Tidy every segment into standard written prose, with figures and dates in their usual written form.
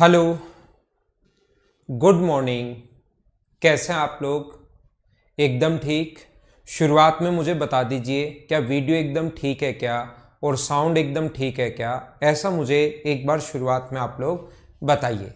Hello, good morning. कैसे हैं आप लोग? एकदम ठीक। शुरुआत में मुझे बता दीजिए, क्या वीडियो एकदम ठीक है क्या, और साउंड एकदम ठीक है क्या? ऐसा मुझे एक बार शुरुआत में आप लोग बताइए।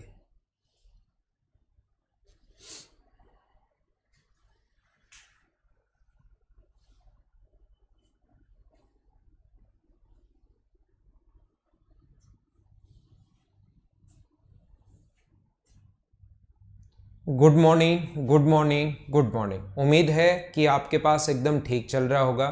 Good morning, good morning, good morning. उम्मीद है कि आपके पास एकदम ठीक चल रहा होगा।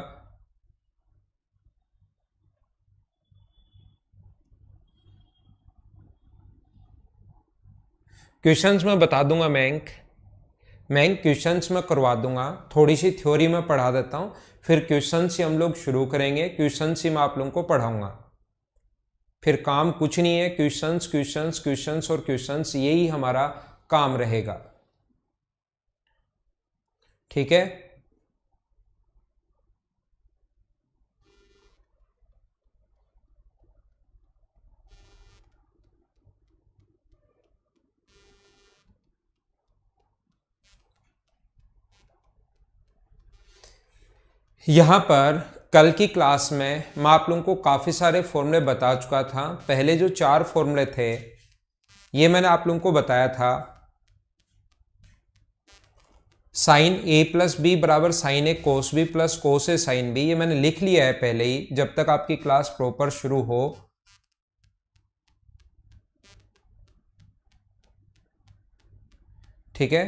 क्वेश्चंस मैं बता दूंगा मैं क्वेश्चंस में करवा दूंगा। थोड़ी सी थ्योरी में पढ़ा देता हूँ, फिर क्वेश्चन से हम लोग शुरू करेंगे। क्वेश्चन से मैं आप लोगों को पढ़ाऊंगा। फिर काम कुछ नहीं है, क्वेश्चंस क्वेश्चंस क्वेश्चंस और क्वेश्चंस, यही हमारा काम रहेगा। ठीक है। यहाँ पर कल की क्लास में मैं आप लोगों को काफ़ी सारे फॉर्मूले बता चुका था। पहले जो 4 फॉर्मूले थे ये मैंने आप लोगों को बताया था। साइन ए प्लस बी बराबर साइन ए कोस बी प्लस कोस ए साइन बी, ये मैंने लिख लिया है पहले ही, जब तक आपकी क्लास प्रॉपर शुरू हो। ठीक है।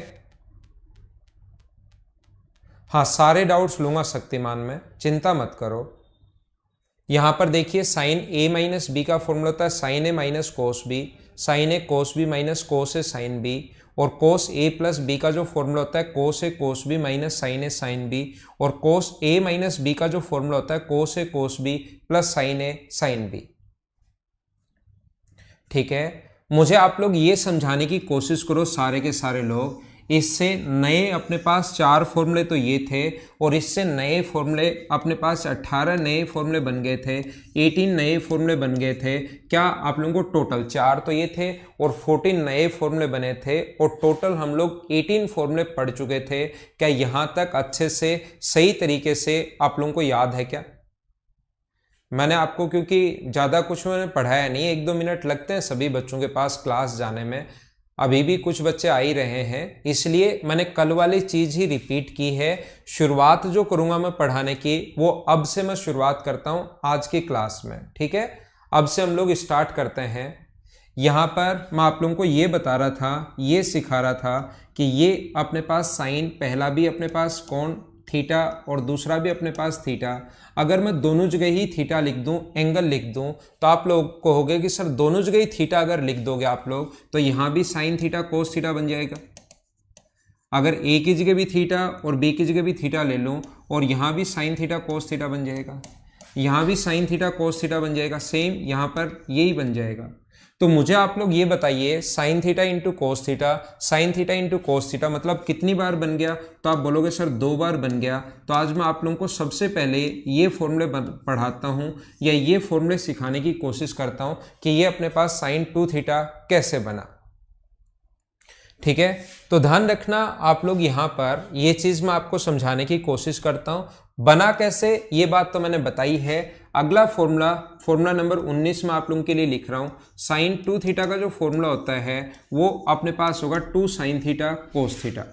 हाँ, सारे डाउट्स लूंगा शक्तिमान में, चिंता मत करो। यहां पर देखिए, साइन ए माइनस बी का फॉर्मूला होता है साइन ए माइनस कोस बी, साइन ए कोस बी माइनस कोस ए साइन बी, और कोस ए प्लस बी का जो फॉर्मूला होता है कोस ए कोस बी माइनस साइन ए साइन बी, और कोस ए माइनस बी का जो फॉर्मूला होता है कोस ए कोस बी प्लस साइन ए साइन बी। ठीक है। मुझे आप लोग ये समझाने की कोशिश करो, सारे के सारे लोग, इससे नए अपने पास 4 फॉर्मूले तो ये थे, और इससे नए फॉर्मूले अपने पास 18 नए फॉर्मूले बन गए थे, 18 नए फॉर्मूले बन गए थे। क्या आप लोगों को टोटल 4 तो ये थे और 14 नए फॉर्मूले बने थे, और टोटल हम लोग 18 फॉर्मूले पढ़ चुके थे। क्या यहाँ तक अच्छे से सही तरीके से आप लोगों को याद है क्या? मैंने आपको, क्योंकि ज़्यादा कुछ मैंने पढ़ाया नहीं, 1-2 मिनट लगते हैं सभी बच्चों के पास क्लास जाने में, अभी भी कुछ बच्चे आ ही रहे हैं, इसलिए मैंने कल वाली चीज़ ही रिपीट की है। शुरुआत जो करूँगा मैं पढ़ाने की, वो अब से मैं शुरुआत करता हूँ आज की क्लास में। ठीक है, अब से हम लोग स्टार्ट करते हैं। यहाँ पर मैं आप लोगों को ये बता रहा था, ये सिखा रहा था कि ये अपने पास साइन, पहला भी अपने पास कौन थीटा और दूसरा भी अपने पास थीटा, अगर मैं दोनों जगह ही थीटा लिख दूं, एंगल लिख दूं, तो आप लोग कहोगे कि सर दोनों जगह ही थीटा अगर लिख दोगे आप लोग, तो यहां भी साइन थीटा कोस थीटा बन जाएगा। अगर ए की जगह भी थीटा और बी की जगह भी थीटा ले लूं, और यहां भी साइन थीटा कोस थीटा बन जाएगा, यहां भी साइन थीटा कोस थीटा बन जाएगा, सेम यहां पर यही बन जाएगा। तो मुझे आप लोग ये बताइए, sine theta into cos theta, sine theta into cos theta मतलब कितनी बार बन गया? तो आप बोलोगे सर 2 बार बन गया। तो आज मैं आप लोगों को सबसे पहले ये फॉर्मूले पढ़ाता हूँ, या ये फॉर्मूले सिखाने की कोशिश करता हूँ कि ये अपने पास साइन 2 थीटा कैसे बना। ठीक है, तो ध्यान रखना आप लोग, यहाँ पर ये चीज मैं आपको समझाने की कोशिश करता हूं। बना कैसे, ये बात तो मैंने बताई है। अगला फॉर्मूला, फॉर्मूला नंबर 19 में आप लोगों के लिए लिख रहा हूं। साइन 2 थीटा का जो फॉर्मूला होता है वो अपने पास होगा 2 sine theta cos theta.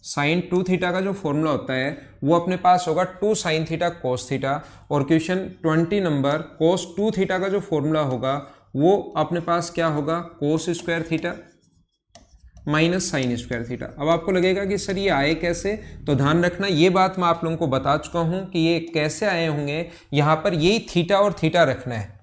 Sine 2 theta का जो फॉर्मूला होता है वो अपने पास होगा 2 साइन थीटा कोस थीटा। और क्वेश्चन 20 नंबर, कोस 2 थीटा का जो फॉर्मूला होगा वो अपने पास क्या होगा, कोस square theta minus sine square theta. अब आपको लगेगा कि सर ये आए कैसे, तो ध्यान रखना, ये बात मैं आप लोगों को बता चुका हूं कि ये कैसे आए होंगे। यहां पर यही थीटा और थीटा रखना है।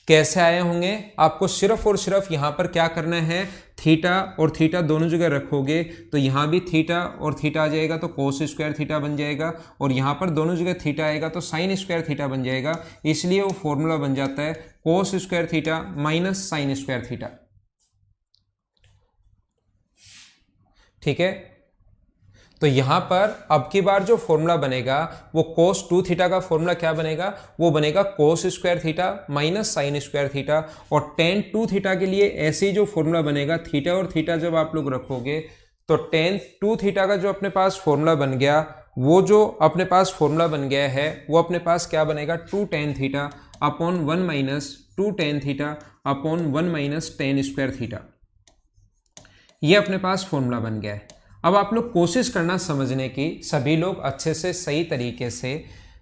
कैसे आए होंगे, आपको सिर्फ और सिर्फ यहां पर क्या करना है, थीटा और थीटा दोनों जगह रखोगे, तो यहां भी थीटा और थीटा आ जाएगा तो कोस स्क्वायर थीटा बन जाएगा, और यहां पर दोनों जगह थीटा आएगा तो साइन स्क्वायर थीटा बन जाएगा। इसलिए वो फॉर्मूला बन जाता है cos square theta minus sine square theta. ठीक है, तो यहाँ पर अब की बार जो फॉर्मूला बनेगा वो cos 2 थीटा का फॉर्मूला क्या बनेगा, वो बनेगा cos square theta minus sine square theta. और tan 2 थीटा के लिए ऐसे ही जो फॉर्मूला बनेगा, थीटा और थीटा जब आप लोग रखोगे तो tan 2 थीटा का जो अपने पास फॉर्मूला बन गया, वो जो अपने पास फॉर्मूला बन गया है वो अपने पास क्या बनेगा, 2 tan theta upon 1 minus 2 tan theta upon 1 minus tan square theta. ये अपने पास फॉर्मूला बन गया है। अब आप लोग कोशिश करना समझने की, सभी लोग अच्छे से सही तरीके से।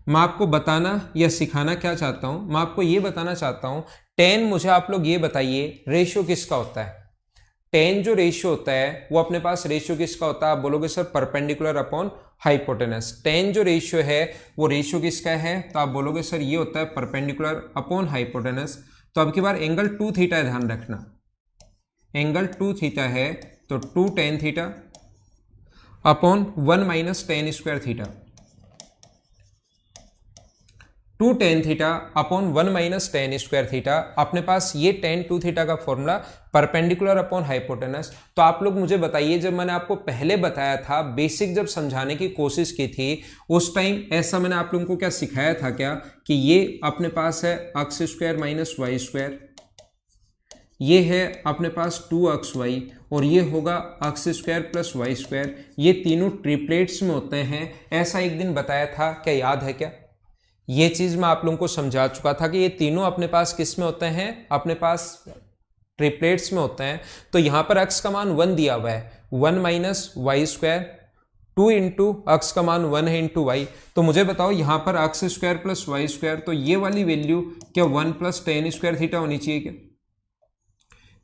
मैं आपको बताना या सिखाना क्या चाहता हूं, मैं आपको ये बताना चाहता हूं, टेन मुझे आप लोग ये बताइए रेशियो किसका होता है। टेन जो रेशियो होता है वो अपने पास रेशियो किसका होता है, आप बोलोगे sir perpendicular upon hypotenuse. Ten जो रेशियो है वो रेशियो किसका है, तो आप बोलोगे सर ये होता है परपेंडिकुलर अपॉन हाइपोटेनस। तो अब की बार एंगल 2 थीटा ध्यान रखना, एंगल 2 थीटा है तो 2 tan theta upon 1 minus tan square theta, 2 tan theta upon 1 minus tan square theta. अपने पास ये tan 2 थीटा का फॉर्मूला परपेंडिकुलर अपॉन हाइपोटेनस। तो आप लोग मुझे बताइए, जब मैंने आपको पहले बताया था, बेसिक जब समझाने की कोशिश की थी, उस टाइम ऐसा मैंने आप लोगों को क्या सिखाया था क्या, कि ये अपने पास है x square minus y square, ये है अपने पास 2xy और ये होगा x square plus y square, ये तीनों ट्रिपलेट्स में होते हैं, ऐसा एक दिन बताया था, क्या याद है क्या। ये चीज मैं आप लोगों को समझा चुका था कि ये तीनों अपने पास किस में होते हैं, अपने पास ट्रिपलेट्स में होते हैं। तो यहां पर x का मान 1 दिया हुआ है, 1 minus y square, 2 into x का मान 1 है इंटू वाई। तो मुझे बताओ यहां पर x square plus y square, तो ये वाली वैल्यू क्या 1 प्लस tan स्क्वायर थीटा होनी चाहिए क्या,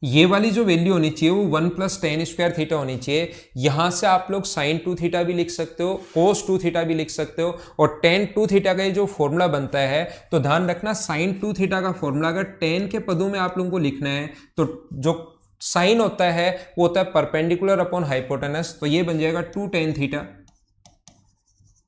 ये वाली जो वैल्यू होनी चाहिए वो 1 प्लस tan स्क्वायर थीटा होनी चाहिए। यहां से आप लोग साइन 2 थीटा भी लिख सकते हो, cos 2 थीटा भी लिख सकते हो, और tan 2 थीटा का ये जो फॉर्मूला बनता है, तो ध्यान रखना साइन 2 थीटा का फॉर्मूला अगर tan के पदों में आप लोगों को लिखना है, तो जो साइन होता है वो होता है परपेंडिकुलर अपॉन हाइपोटेनस, तो ये बन जाएगा 2 tan theta,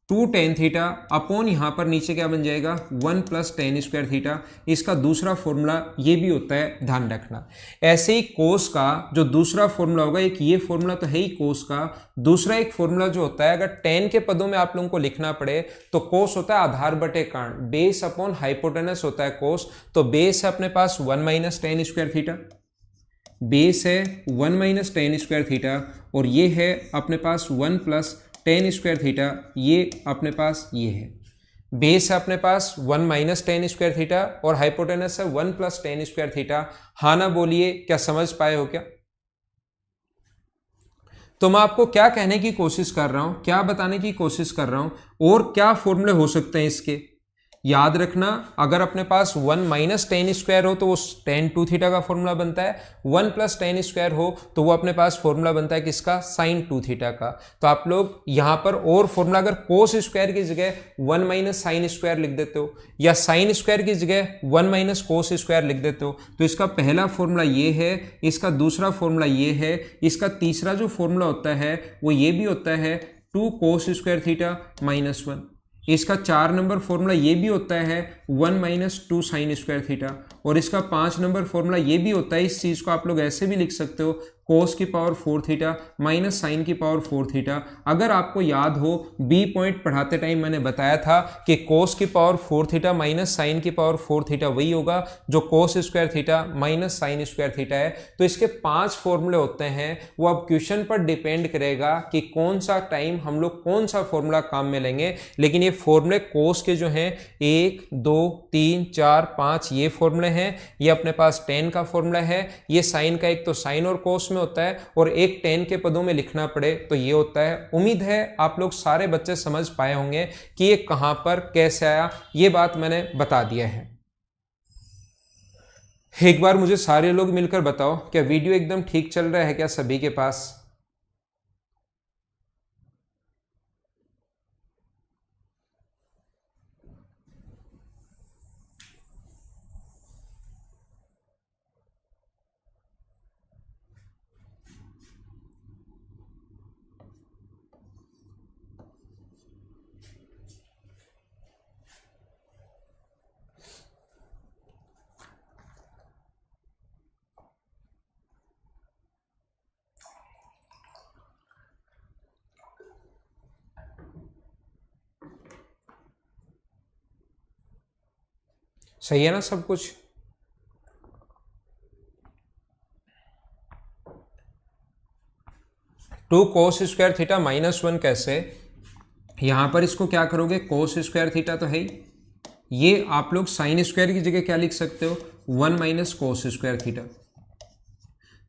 2 tan theta upon यहां पर नीचे क्या बन जाएगा 1 प्लस tan स्क्वायर थीटा। इसका दूसरा फॉर्मूला ये भी होता है, ध्यान रखना। ऐसे ही कोस का जो दूसरा फॉर्मूला होगा, एक ये फॉर्मूला तो है ही कोस का, दूसरा एक फॉर्मूला जो होता है, अगर tan के पदों में आप लोगों को लिखना पड़े तो कोस होता है आधार बटे कर्ण, बेस अपॉन हाइपोटेनस होता है कोस। तो बेस है अपने पास 1 minus tan square theta, base है 1 माइनस tan स्क्वायर थीटा, और ये है अपने पास 1 प्लस tan स्क्वायर थीटा, ये अपने पास ये है। बेस है अपने पास 1 माइनस tan स्क्वायर थीटा और हाइपोटेनस है 1 प्लस tan स्क्वायर थीटा। हाँ ना बोलिए, क्या समझ पाए हो क्या। तो मैं आपको क्या कहने की कोशिश कर रहा हूं, क्या बताने की कोशिश कर रहा हूं, और क्या फॉर्मूले हो सकते हैं इसके, याद रखना। अगर अपने पास 1 माइनस tan स्क्वायर हो तो वो tan 2 थीटा का फॉर्मूला बनता है, 1 प्लस tan स्क्वायर हो तो वो अपने पास फॉर्मूला बनता है किसका, sin 2 थीटा का। तो आप लोग यहां पर और फॉर्मूला, अगर cos स्क्वायर की जगह 1 माइनस साइन स्क्वायर लिख देते हो, या sin स्क्वायर की जगह 1 माइनस कोस स्क्वायर लिख देते हो, तो इसका पहला फॉर्मूला ये है, इसका दूसरा फॉर्मूला ये है, इसका तीसरा जो फॉर्मूला होता है वो ये भी होता है 2 कोस स्क्वायर थीटा माइनस 1। इसका 4 नंबर फॉर्मूला ये भी होता है 1 माइनस 2 साइन स्क्वायर थीटा, और इसका 5 नंबर फॉर्मूला ये भी होता है, इस चीज को आप लोग ऐसे भी लिख सकते हो, कोस की पावर 4 थीटा माइनस साइन की पावर 4 थीटा। अगर आपको याद हो, बी पॉइंट पढ़ाते टाइम मैंने बताया था कि कोस की पावर 4 थीटा माइनस साइन की पावर 4 थीटा वही होगा जो कोस square theta minus sine square theta है। तो इसके 5 फॉर्मूले होते हैं, वो अब क्वेश्चन पर डिपेंड करेगा कि कौन सा टाइम हम लोग कौन सा फॉर्मूला काम में लेंगे। लेकिन ये फॉर्मूले कोस के जो हैं 1 2 3 4 5 ये फॉर्मूले हैं। ये अपने पास tan का फॉर्मूला है, ये साइन का एक तो साइन और कोस में होता है, और एक tan के पदों में लिखना पड़े तो ये होता है। उम्मीद है आप लोग सारे बच्चे समझ पाए होंगे कि ये कहां पर कैसे आया, ये बात मैंने बता दिया है। एक बार मुझे सारे लोग मिलकर बताओ, क्या वीडियो एकदम ठीक चल रहा है क्या सभी के पास। सही है ना सब कुछ। Two cos square theta minus one कैसे, यहां पर इसको क्या करोगे, कोस स्क्वायर थीटा तो है ही, ये आप लोग साइन स्क्वायर की जगह क्या लिख सकते हो, one minus cos square theta.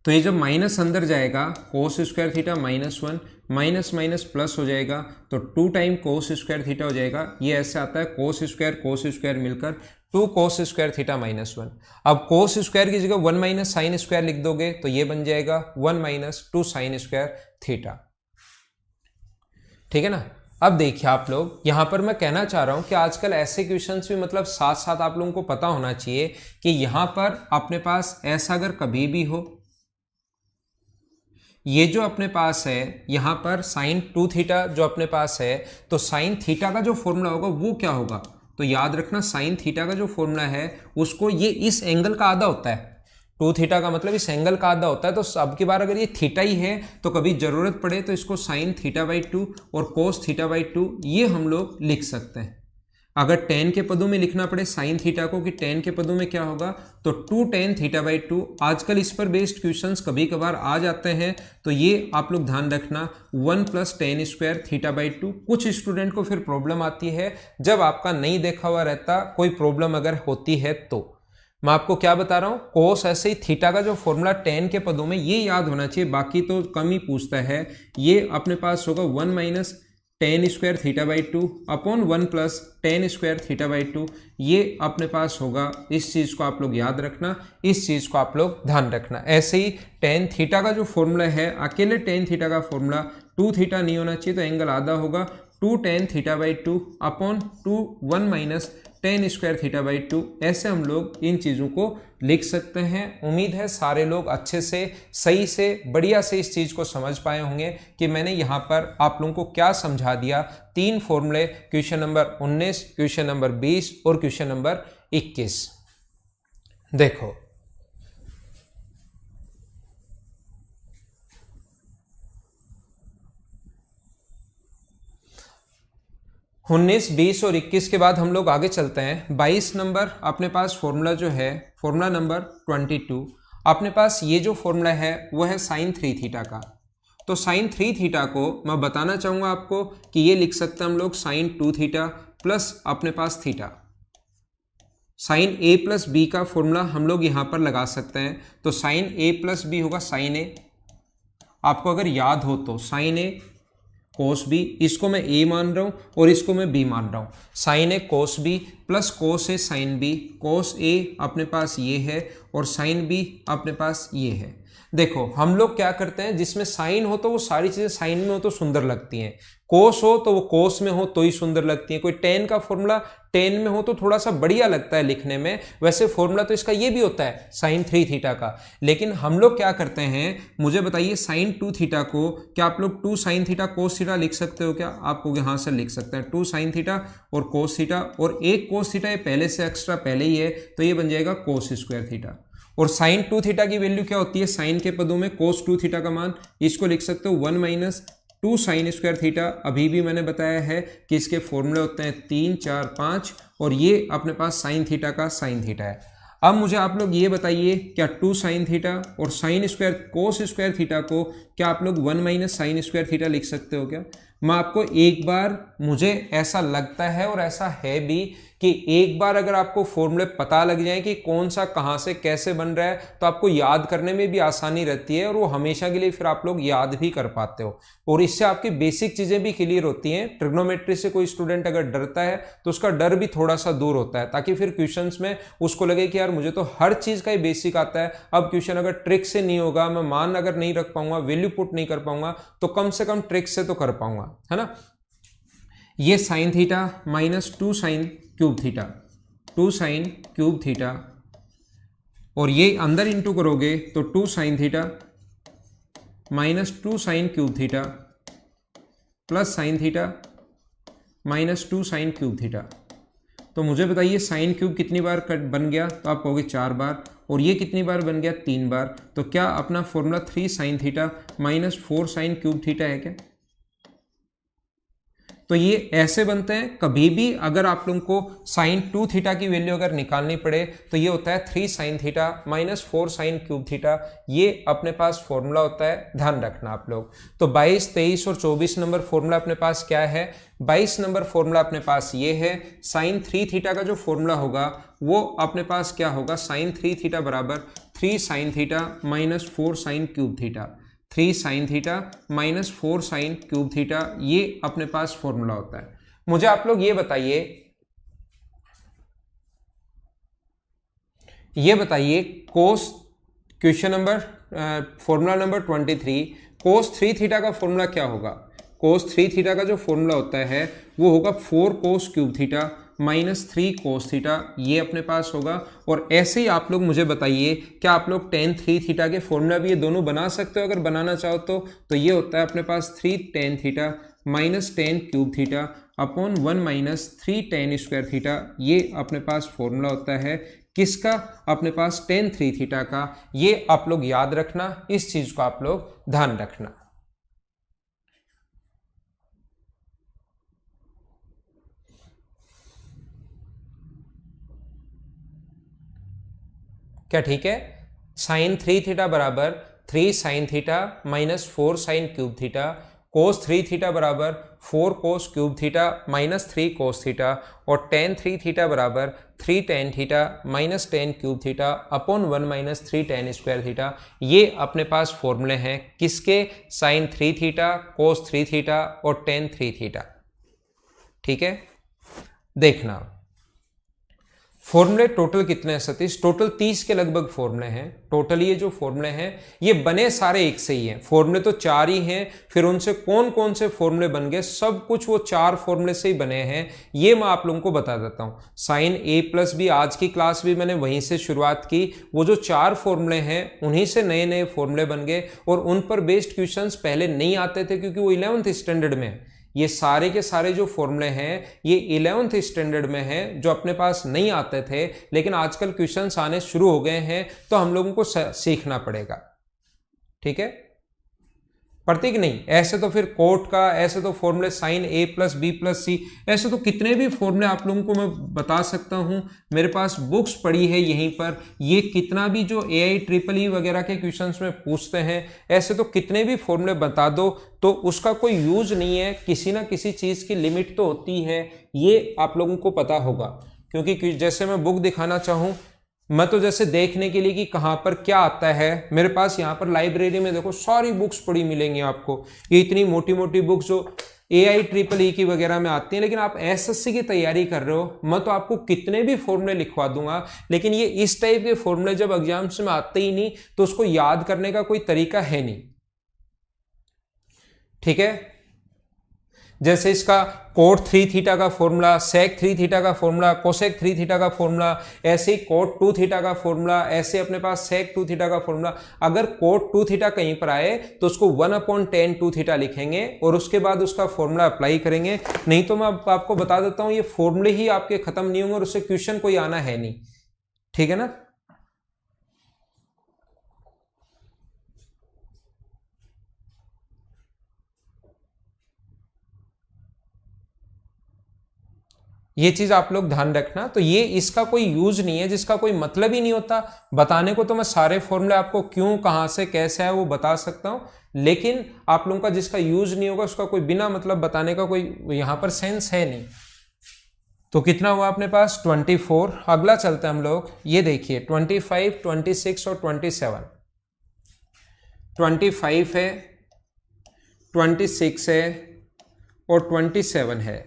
तो ये जब माइनस अंदर जाएगा, cos square theta minus one, minus minus plus हो जाएगा, तो two time cos square theta हो जाएगा। ये ऐसे आता है कोस स्क्वायर मिलकर two cos square theta minus one. अब कोस स्क्वायर की जगह वन माइनस साइन स्क्वायर लिख दोगे तो ये बन जाएगा one minus two sine square theta. ठीक है ना। अब देखिए आप लोग, यहां पर मैं कहना चाह रहा हूं कि आजकल ऐसे क्वेश्चंस भी मतलब साथ साथ आप लोगों को पता होना चाहिए कि यहां पर अपने पास ऐसा अगर कभी भी हो, ये जो अपने पास है यहां पर साइन टू थीटा जो अपने पास है, तो साइन थीटा का जो फॉर्मूला होगा वो क्या होगा, तो याद रखना साइन थीटा का जो फॉर्मूला है उसको, ये इस एंगल का आधा होता है, टू थीटा का मतलब इस एंगल का आधा होता है। तो अब की बार अगर ये थीटा ही है तो कभी जरूरत पड़े तो इसको साइन थीटा बाई टू और कोस थीटा बाई टू ये हम लोग लिख सकते हैं। अगर टेन के पदों में लिखना पड़े साइन थीटा को कि टेन के पदों में क्या होगा, तो two tan theta by two. आजकल इस पर बेस्ड क्वेश्चंस कभी कभार आ जाते हैं, तो ये आप लोग ध्यान रखना, one plus ten square theta by to. कुछ स्टूडेंट को फिर प्रॉब्लम आती है जब आपका नहीं देखा हुआ रहता, कोई प्रॉब्लम अगर होती है तो मैं आपको क्या बता रहा हूं, कोस ऐसे ही थीटा का जो फॉर्मूला टेन के पदों में ये याद होना चाहिए, बाकी तो कम ही पूछता है। ये अपने पास होगा one minus tan square theta by two upon one plus ten square theta by to, ये अपने पास होगा। इस चीज़ को आप लोग याद रखना, इस चीज़ को आप लोग ध्यान रखना। ऐसे ही टेन थीटा का जो फॉर्मूला है, अकेले टेन थीटा का फॉर्मूला टू थीटा नहीं होना चाहिए, तो एंगल आधा होगा, two tan theta by two upon two one minus tan square theta by two. ऐसे हम लोग इन चीज़ों को लिख सकते हैं। उम्मीद है सारे लोग अच्छे से, सही से, बढ़िया से इस चीज़ को समझ पाए होंगे कि मैंने यहाँ पर आप लोगों को क्या समझा दिया। तीन फॉर्मूले, क्वेश्चन नंबर 19, क्वेश्चन नंबर 20 और क्वेश्चन नंबर 21। देखो 19, 20 और 21 के बाद हम लोग आगे चलते हैं। 22 नंबर अपने पास फॉर्मूला जो है, फॉर्मूला नंबर 22, अपने पास ये जो फॉर्मूला है वो है साइन थ्री थीटा का। तो साइन थ्री थीटा को मैं बताना चाहूँगा आपको कि ये लिख सकते हैं हम लोग साइन टू थीटा प्लस अपने पास थीटा। साइन ए प्लस बी का फॉर्मूला हम लोग यहाँ पर लगा सकते हैं। तो साइन ए प्लस बी होगा साइन ए, आपको अगर याद हो तो साइन ए कोस बी, इसको मैं ए मान रहा हूं और इसको मैं बी मान रहा हूं। साइन ए कोस बी प्लस कोस ए साइन बी, कोस ए अपने पास ये है और साइन बी अपने पास ये है। देखो हम लोग क्या करते हैं, जिसमें साइन हो तो वो सारी चीजें साइन में हो तो सुंदर लगती हैं, कोस हो तो वो कोस में हो तो ही सुंदर लगती है। कोई टेन का फॉर्मूला टेन में हो तो थोड़ा सा बढ़िया लगता है लिखने में। वैसे फॉर्मूला तो इसका ये भी होता है साइन थ्री थीटा का, लेकिन हम लोग क्या करते हैं, मुझे बताइए साइन टू थीटा को क्या आप लोग two sine theta cos theta लिख सकते हो क्या? आपको यहाँ से लिख सकते हैं टू साइन थीटा और कोस थीटा, और एक कोस थीटा ये पहले से एक्स्ट्रा पहले ही है तो ये बन जाएगा कोस स्क्वायर थीटा। और साइन टू थीटा की वैल्यू क्या होती है, साइन के पदों में कोस टू थीटा का मान, इसको लिख सकते हो one minus two sine square theta. अभी भी मैंने बताया है कि इसके फॉर्मूले होते हैं 3, 4, 5 और ये अपने पास साइन थीटा का साइन थीटा है। अब मुझे आप लोग ये बताइए, क्या टू साइन थीटा और साइन स्क्वायर कोस स्क्वायर थीटा को क्या आप लोग one minus sine square theta लिख सकते हो क्या? मैं आपको एक बार, मुझे ऐसा लगता है और ऐसा है भी कि एक बार अगर आपको फॉर्मूले पता लग जाए कि कौन सा कहाँ से कैसे बन रहा है तो आपको याद करने में भी आसानी रहती है और वो हमेशा के लिए फिर आप लोग याद भी कर पाते हो, और इससे आपकी बेसिक चीज़ें भी क्लियर होती हैं। ट्रिग्नोमेट्री से कोई स्टूडेंट अगर डरता है तो उसका डर भी थोड़ा सा दूर होता है, ताकि फिर क्वेश्चंस में उसको लगे कि यार मुझे तो हर चीज़ का ही बेसिक आता है, अब क्वेश्चन अगर ट्रिक से नहीं होगा, मैं मान अगर नहीं रख पाऊंगा, वैल्यू पुट नहीं कर पाऊंगा, तो कम से कम ट्रिक से तो कर पाऊंगा, है ना। ये sine theta minus two sine cube theta, two sine cube theta, और ये अंदर इंटू करोगे तो two sine theta minus two sine cube theta plus sine theta minus two sine cube theta. तो मुझे बताइए साइन क्यूब कितनी बार बन गया, तो आप कहोगे 4 बार, और ये कितनी बार बन गया 3 बार। तो क्या अपना formula 3 sine theta minus 4 sine cube theta है क्या? तो ये ऐसे बनते हैं। कभी भी अगर आप लोगों को साइन 2 थीटा की वैल्यू अगर निकालनी पड़े तो ये होता है 3 sine theta minus 4 sine cube theta, ये अपने पास फॉर्मूला होता है, ध्यान रखना आप लोग। तो 22, 23 और 24 नंबर फॉर्मूला अपने पास क्या है? 22 नंबर फॉर्मूला अपने पास ये है, साइन 3 थीटा का जो फॉर्मूला होगा वो अपने पास क्या होगा? साइन 3 थीटा बराबर 3 sine theta minus 4 sine cube theta, 3 sine theta minus 4 sine cube theta, ये अपने पास फॉर्मूला होता है। मुझे आप लोग ये बताइए कोस, क्वेश्चन नंबर फॉर्मूला नंबर 23, कोस 3 थीटा का फॉर्मूला क्या होगा? कोस 3 थीटा का जो फॉर्मूला होता है वो होगा 4 cos cube theta minus 3 cos theta, ये अपने पास होगा। और ऐसे ही आप लोग मुझे बताइए क्या आप लोग टेन 3 थीटा के फॉर्मूला भी ये दोनों बना सकते हो अगर बनाना चाहो तो ये होता है अपने पास 3 tan theta minus 10 cube theta upon 1 minus 3 tan square theta, ये अपने पास फॉर्मूला होता है किसका? अपने पास टेन 3 थीटा का। ये आप लोग याद रखना, इस चीज को आप लोग ध्यान रखना। क्या ठीक है? साइन 3 थीटा बराबर 3 sine theta minus 4 sine cube theta, cos 3 theta बराबर 4 cos cube theta minus 3 cos theta, और टेन 3 थीटा बराबर 3 tan theta minus 10 cube theta upon 1 minus 3 tan square theta, ये अपने पास फॉर्मूले हैं किसके? साइन 3 थीटा, कोस 3 थीटा और टेन 3 थीटा। ठीक है, देखना फॉर्मूले टोटल कितने हैं सतीश? टोटल 30 के लगभग फॉर्मूले हैं। टोटल ये जो फॉर्मूले हैं ये बने सारे एक से ही हैं। फॉर्मूले तो 4 ही हैं, फिर उनसे कौन कौन से फॉर्मूले बन गए, सब कुछ वो 4 फॉर्मूले से ही बने हैं। ये मैं आप लोगों को बता देता हूं। साइन ए प्लस बी, आज की क्लास भी मैंने वहीं से शुरुआत की। वो जो 4 फॉर्मूले हैं उन्हीं से नए नए फॉर्मूले बन गए, और उन पर बेस्ड क्वेश्चंस पहले नहीं आते थे क्योंकि वो 11th स्टैंडर्ड में है। ये सारे के सारे जो फॉर्मूले हैं ये 11th स्टैंडर्ड में हैं, जो अपने पास नहीं आते थे, लेकिन आजकल क्वेश्चंस आने शुरू हो गए हैं तो हम लोगों को सीखना पड़ेगा। ठीक है, प्रतीक नहीं, ऐसे तो फिर कोट का, ऐसे तो फॉर्मूले साइन ए प्लस बी प्लस सी, ऐसे तो कितने भी फॉर्मूले आप लोगों को मैं बता सकता हूं। मेरे पास बुक्स पड़ी है यहीं पर, ये कितना भी जो AIEEE वगैरह के क्वेश्चंस में पूछते हैं, ऐसे तो कितने भी फॉर्मूले बता दो तो उसका कोई यूज नहीं है। किसी ना किसी चीज की लिमिट तो होती है, ये आप लोगों को पता होगा। क्योंकि जैसे मैं बुक दिखाना चाहूं, मैं तो जैसे देखने के लिए कि कहां पर क्या आता है, मेरे पास यहाँ पर लाइब्रेरी में देखो सारी बुक्स पड़ी मिलेंगी आपको। ये इतनी मोटी मोटी बुक्स जो AIEEE की वगैरह में आती हैं, लेकिन आप SSC की तैयारी कर रहे हो, मैं तो आपको कितने भी फॉर्मूले लिखवा दूंगा, लेकिन ये इस टाइप के फॉर्मूले जब एग्जाम्स में आते ही नहीं तो उसको याद करने का कोई तरीका है नहीं। ठीक है, जैसे इसका कोट 3 थीटा का फॉर्मूला, सेक 3 थीटा का फॉर्मूला, कोसेक 3 थीटा का फॉर्मूला, ऐसे ही कोट 2 थीटा का फॉर्मूला, ऐसे अपने पास सेक 2 थीटा का फॉर्मूला। अगर कोट 2 थीटा कहीं पर आए तो उसको 1/10 2 थीटा लिखेंगे और उसके बाद उसका फॉर्मूला अप्लाई करेंगे। नहीं तो मैं आपको बता देता हूं ये फॉर्मूले ही आपके खत्म नहीं होंगे और उससे क्वेश्चन कोई आना है नहीं। ठीक है ना? ये चीज आप लोग ध्यान रखना। तो ये इसका कोई यूज नहीं है, जिसका कोई मतलब ही नहीं होता। बताने को तो मैं सारे फॉर्मूले आपको क्यों, कहां से, कैसे है वो बता सकता हूं, लेकिन आप लोगों का जिसका यूज नहीं होगा उसका कोई बिना मतलब बताने का कोई यहां पर सेंस है नहीं। तो कितना हुआ अपने पास? 24। अगला चलते हैं हम लोग, ये देखिए 25, 26 और 27। 25 है, 26 है और 27 है।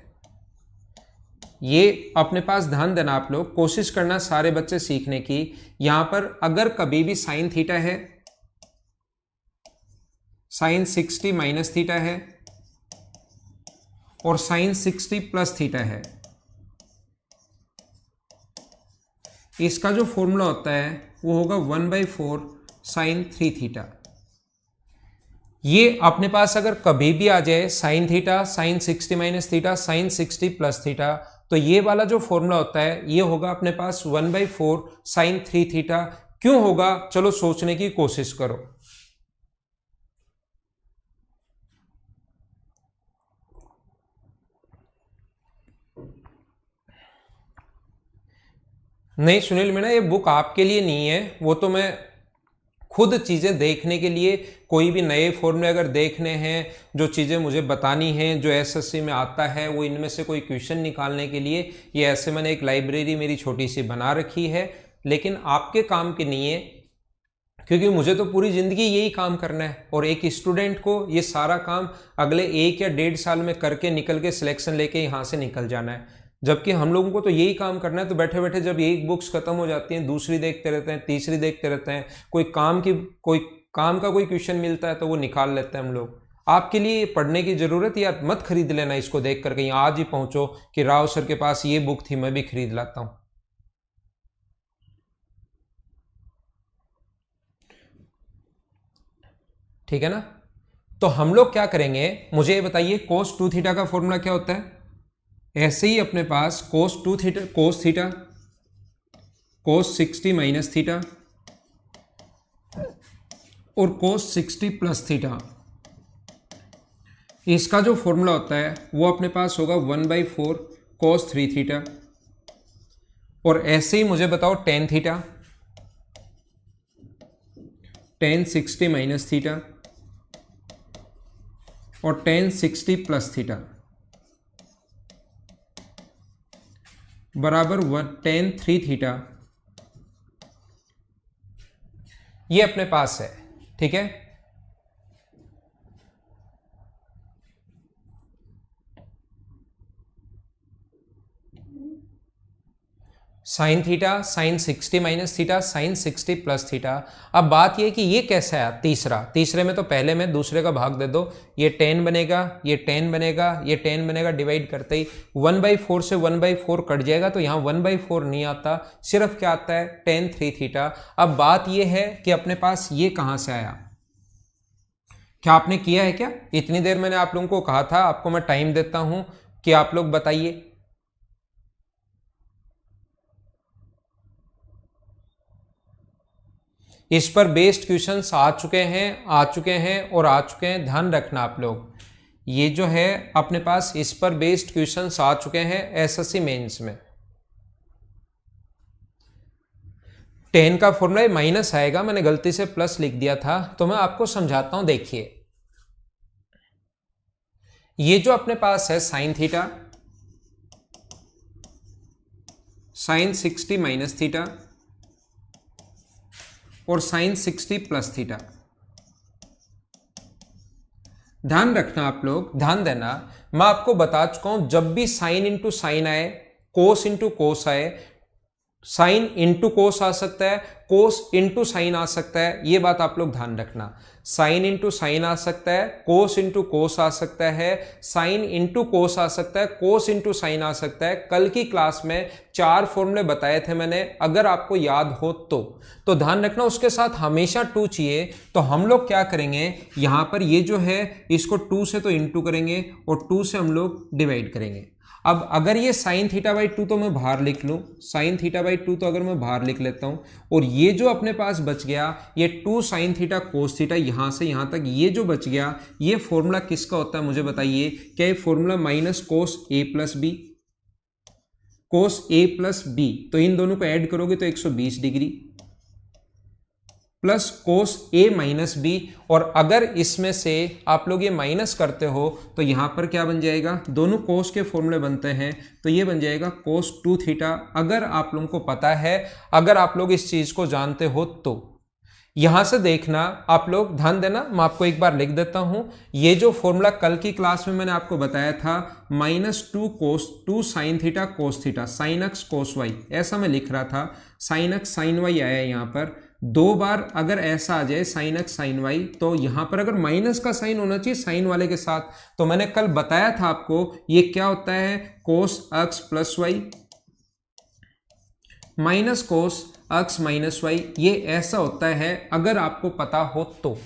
ये अपने पास ध्यान देना, आप लोग कोशिश करना सारे बच्चे सीखने की। यहां पर अगर कभी भी साइन थीटा है, साइन 60 माइनस थीटा है और साइन 60 प्लस थीटा है, इसका जो फॉर्मूला होता है वो होगा 1/4 साइन 3 थीटा। ये अपने पास अगर कभी भी आ जाए sine theta, sine 60 minus theta, sine 60 plus theta, तो ये वाला जो फॉर्मूला होता है ये होगा अपने पास 1/4 साइन 3 थीटा। क्यों होगा? चलो सोचने की कोशिश करो। नहीं सुनील मीणा, ये बुक आपके लिए नहीं है, वो तो मैं खुद चीज़ें देखने के लिए, कोई भी नए फॉर्मूले अगर देखने हैं, जो चीज़ें मुझे बतानी हैं, जो एसएससी में आता है, वो इनमें से कोई क्वेश्चन निकालने के लिए ये ऐसे मैंने एक लाइब्रेरी मेरी छोटी सी बना रखी है, लेकिन आपके काम की नहीं है, क्योंकि मुझे तो पूरी ज़िंदगी यही काम करना है और एक स्टूडेंट को ये सारा काम अगले 1 या 1.5 साल में करके निकल के सिलेक्शन लेके यहाँ से निकल जाना है। जबकि हम लोगों को तो यही काम करना है। तो बैठे बैठे जब एक बुक्स खत्म हो जाती हैं, दूसरी देखते रहते हैं, तीसरी देखते रहते हैं, कोई काम का कोई क्वेश्चन मिलता है तो वो निकाल लेते हैं हम लोग। आपके लिए पढ़ने की ज़रूरत, या मत खरीद लेना इसको देख कर कहीं आज ही पहुँचो कि राव सर के पास ये बुक थी, मैं भी खरीद लाता हूँ। ठीक है ना। तो हम लोग क्या करेंगे, मुझे ये बताइए cos 2 थीटा का फॉर्मूला क्या होता है। ऐसे ही अपने पास cos 2 theta, cos 60 minus theta और cos 60 प्लस थीटा, इसका जो फॉर्मूला होता है वो अपने पास होगा 1/4 cos 3 थीटा। और ऐसे ही मुझे बताओ tan theta, tan 60 minus theta और tan 60 प्लस थीटा बराबर tan 3 थीटा, ये अपने पास है। ठीक है, sine theta, sine 60 minus theta, sine 60 plus theta. अब बात यह कि ये कैसा है, तीसरे में तो पहले में दूसरे का भाग दे दो, ये tan बनेगा, ये tan बनेगा, ये tan बनेगा, डिवाइड करते ही 1/4 से 1/4 कट जाएगा, तो यहाँ 1/4 नहीं आता, सिर्फ क्या आता है tan 3 थीटा। अब बात ये है कि अपने पास ये कहाँ से आया, क्या आपने किया है क्या? इतनी देर मैंने आप लोगों को कहा था, आपको मैं टाइम देता हूं कि आप लोग बताइए। इस पर बेस्ड क्वेश्चंस आ चुके हैं। ध्यान रखना आप लोग, ये जो है अपने पास इस पर बेस्ड क्वेश्चंस आ चुके हैं एसएससी मेंस में। tan का फॉर्मूला माइनस आएगा, मैंने गलती से प्लस लिख दिया था, तो मैं आपको समझाता हूं। देखिए, ये जो अपने पास है sine theta, sine 60 minus theta और साइन 60 प्लस थीटा। ध्यान रखना आप लोग, ध्यान देना, मैं आपको बता चुका हूं, जब भी साइन इंटू साइन आए, कोस इंटू कोस आए, साइन इंटू कोस आ सकता है, कोस इंटू साइन आ सकता है, ये बात आप लोग ध्यान रखना। साइन इंटू साइन आ सकता है, कोस इंटू कोस आ सकता है, साइन इंटू कोस आ सकता है, कोस इंटू साइन आ सकता है। कल की क्लास में 4 फॉर्मूले बताए थे मैंने, अगर आपको याद हो तो ध्यान रखना, उसके साथ हमेशा 2 चाहिए। तो हम लोग क्या करेंगे, यहां पर ये जो है इसको 2 से तो इंटू करेंगे और 2 से हम लोग डिवाइड करेंगे। अब अगर ये साइन थीटा बाई 2 तो मैं बाहर लिख लूँ, साइन थीटा बाई 2 तो अगर मैं बाहर लिख लेता हूँ, और ये जो अपने पास बच गया ये 2 साइन थीटा कोस थीटा, यहाँ से यहाँ तक ये जो बच गया, ये फॉर्मूला किसका होता है मुझे बताइए। क्या ये फॉर्मूला माइनस कोस ए प्लस बी, कोस ए प्लस बी, तो इन दोनों को ऐड करोगे तो 120 डिग्री, प्लस कोस ए माइनस बी, और अगर इसमें से आप लोग ये माइनस करते हो तो यहां पर क्या बन जाएगा, दोनों कोस के फॉर्मूले बनते हैं, तो ये बन जाएगा कोस 2 थीटा। अगर आप लोगों को पता है, अगर आप लोग इस चीज को जानते हो तो यहां से देखना, आप लोग ध्यान देना, मैं आपको एक बार लिख देता हूं। ये जो फॉर्मूला कल की क्लास में मैंने आपको बताया था, -2 cos 2 sine theta cos theta, sine X cos Y, ऐसा मैं लिख रहा था, साइन एक्स साइन वाई आया यहाँ पर 2 बार। अगर ऐसा आ जाए साइन एक्स साइन वाई, तो यहां पर अगर माइनस का साइन होना चाहिए साइन वाले के साथ, तो मैंने कल बताया था आपको ये क्या होता है, cos x plus y minus cos x minus y, ये ऐसा होता है अगर आपको पता हो तो।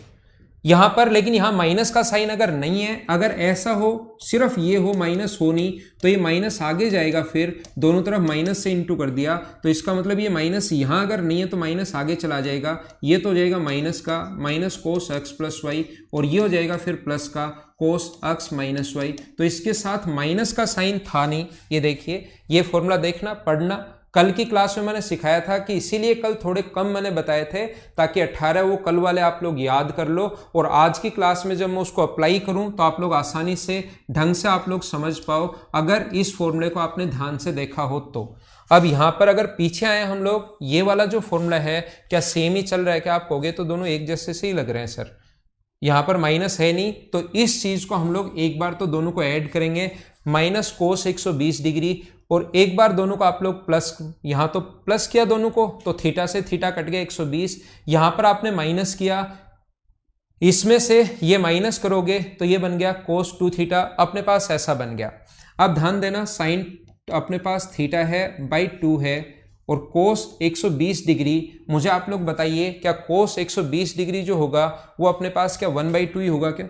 यहां पर लेकिन यहां माइनस का साइन अगर नहीं है, अगर ऐसा हो, सिर्फ ये हो, माइनस हो नहीं, तो ये माइनस आगे जाएगा, फिर दोनों तरफ माइनस से इंटू कर दिया, तो इसका मतलब ये माइनस यहां अगर नहीं है तो माइनस आगे चला जाएगा, ये तो हो जाएगा माइनस का minus cos x plus y, और ये हो जाएगा फिर प्लस का कोस एक्स माइनस वाई। तो इसके साथ माइनस का साइन था नहीं, ये देखिए, ये फॉर्मूला देखना, पढ़ना, कल की क्लास में मैंने सिखाया था कि इसीलिए कल थोड़े कम मैंने बताए थे ताकि 18 वो कल वाले आप लोग याद कर लो, और आज की क्लास में जब मैं उसको अप्लाई करूं तो आप लोग आसानी से ढंग से आप लोग समझ पाओ, अगर इस फॉर्मूले को आपने ध्यान से देखा हो तो। अब यहां पर अगर पीछे आए हम लोग, ये वाला जो फॉर्मूला है क्या सेम ही चल रहा है? क्या आप कहोगे तो दोनों एक जैसे से ही लग रहे हैं सर, यहां पर माइनस है नहीं, तो इस चीज को हम लोग एक बार तो दोनों को ऐड करेंगे, माइनस कोस 120 डिग्री, और एक बार दोनों को आप लोग प्लस, यहां तो प्लस किया दोनों को तो थीटा से थीटा कट गया 120, यहां पर आपने माइनस किया, इसमें से ये माइनस करोगे तो ये बन गया कोस 2 थीटा, अपने पास ऐसा बन गया। अब ध्यान देना, साइन अपने पास थीटा है बाई 2 है, और कोस 120 डिग्री, मुझे आप लोग बताइए क्या कोस 120 डिग्री जो होगा वो अपने पास क्या 1/2 ही होगा क्या?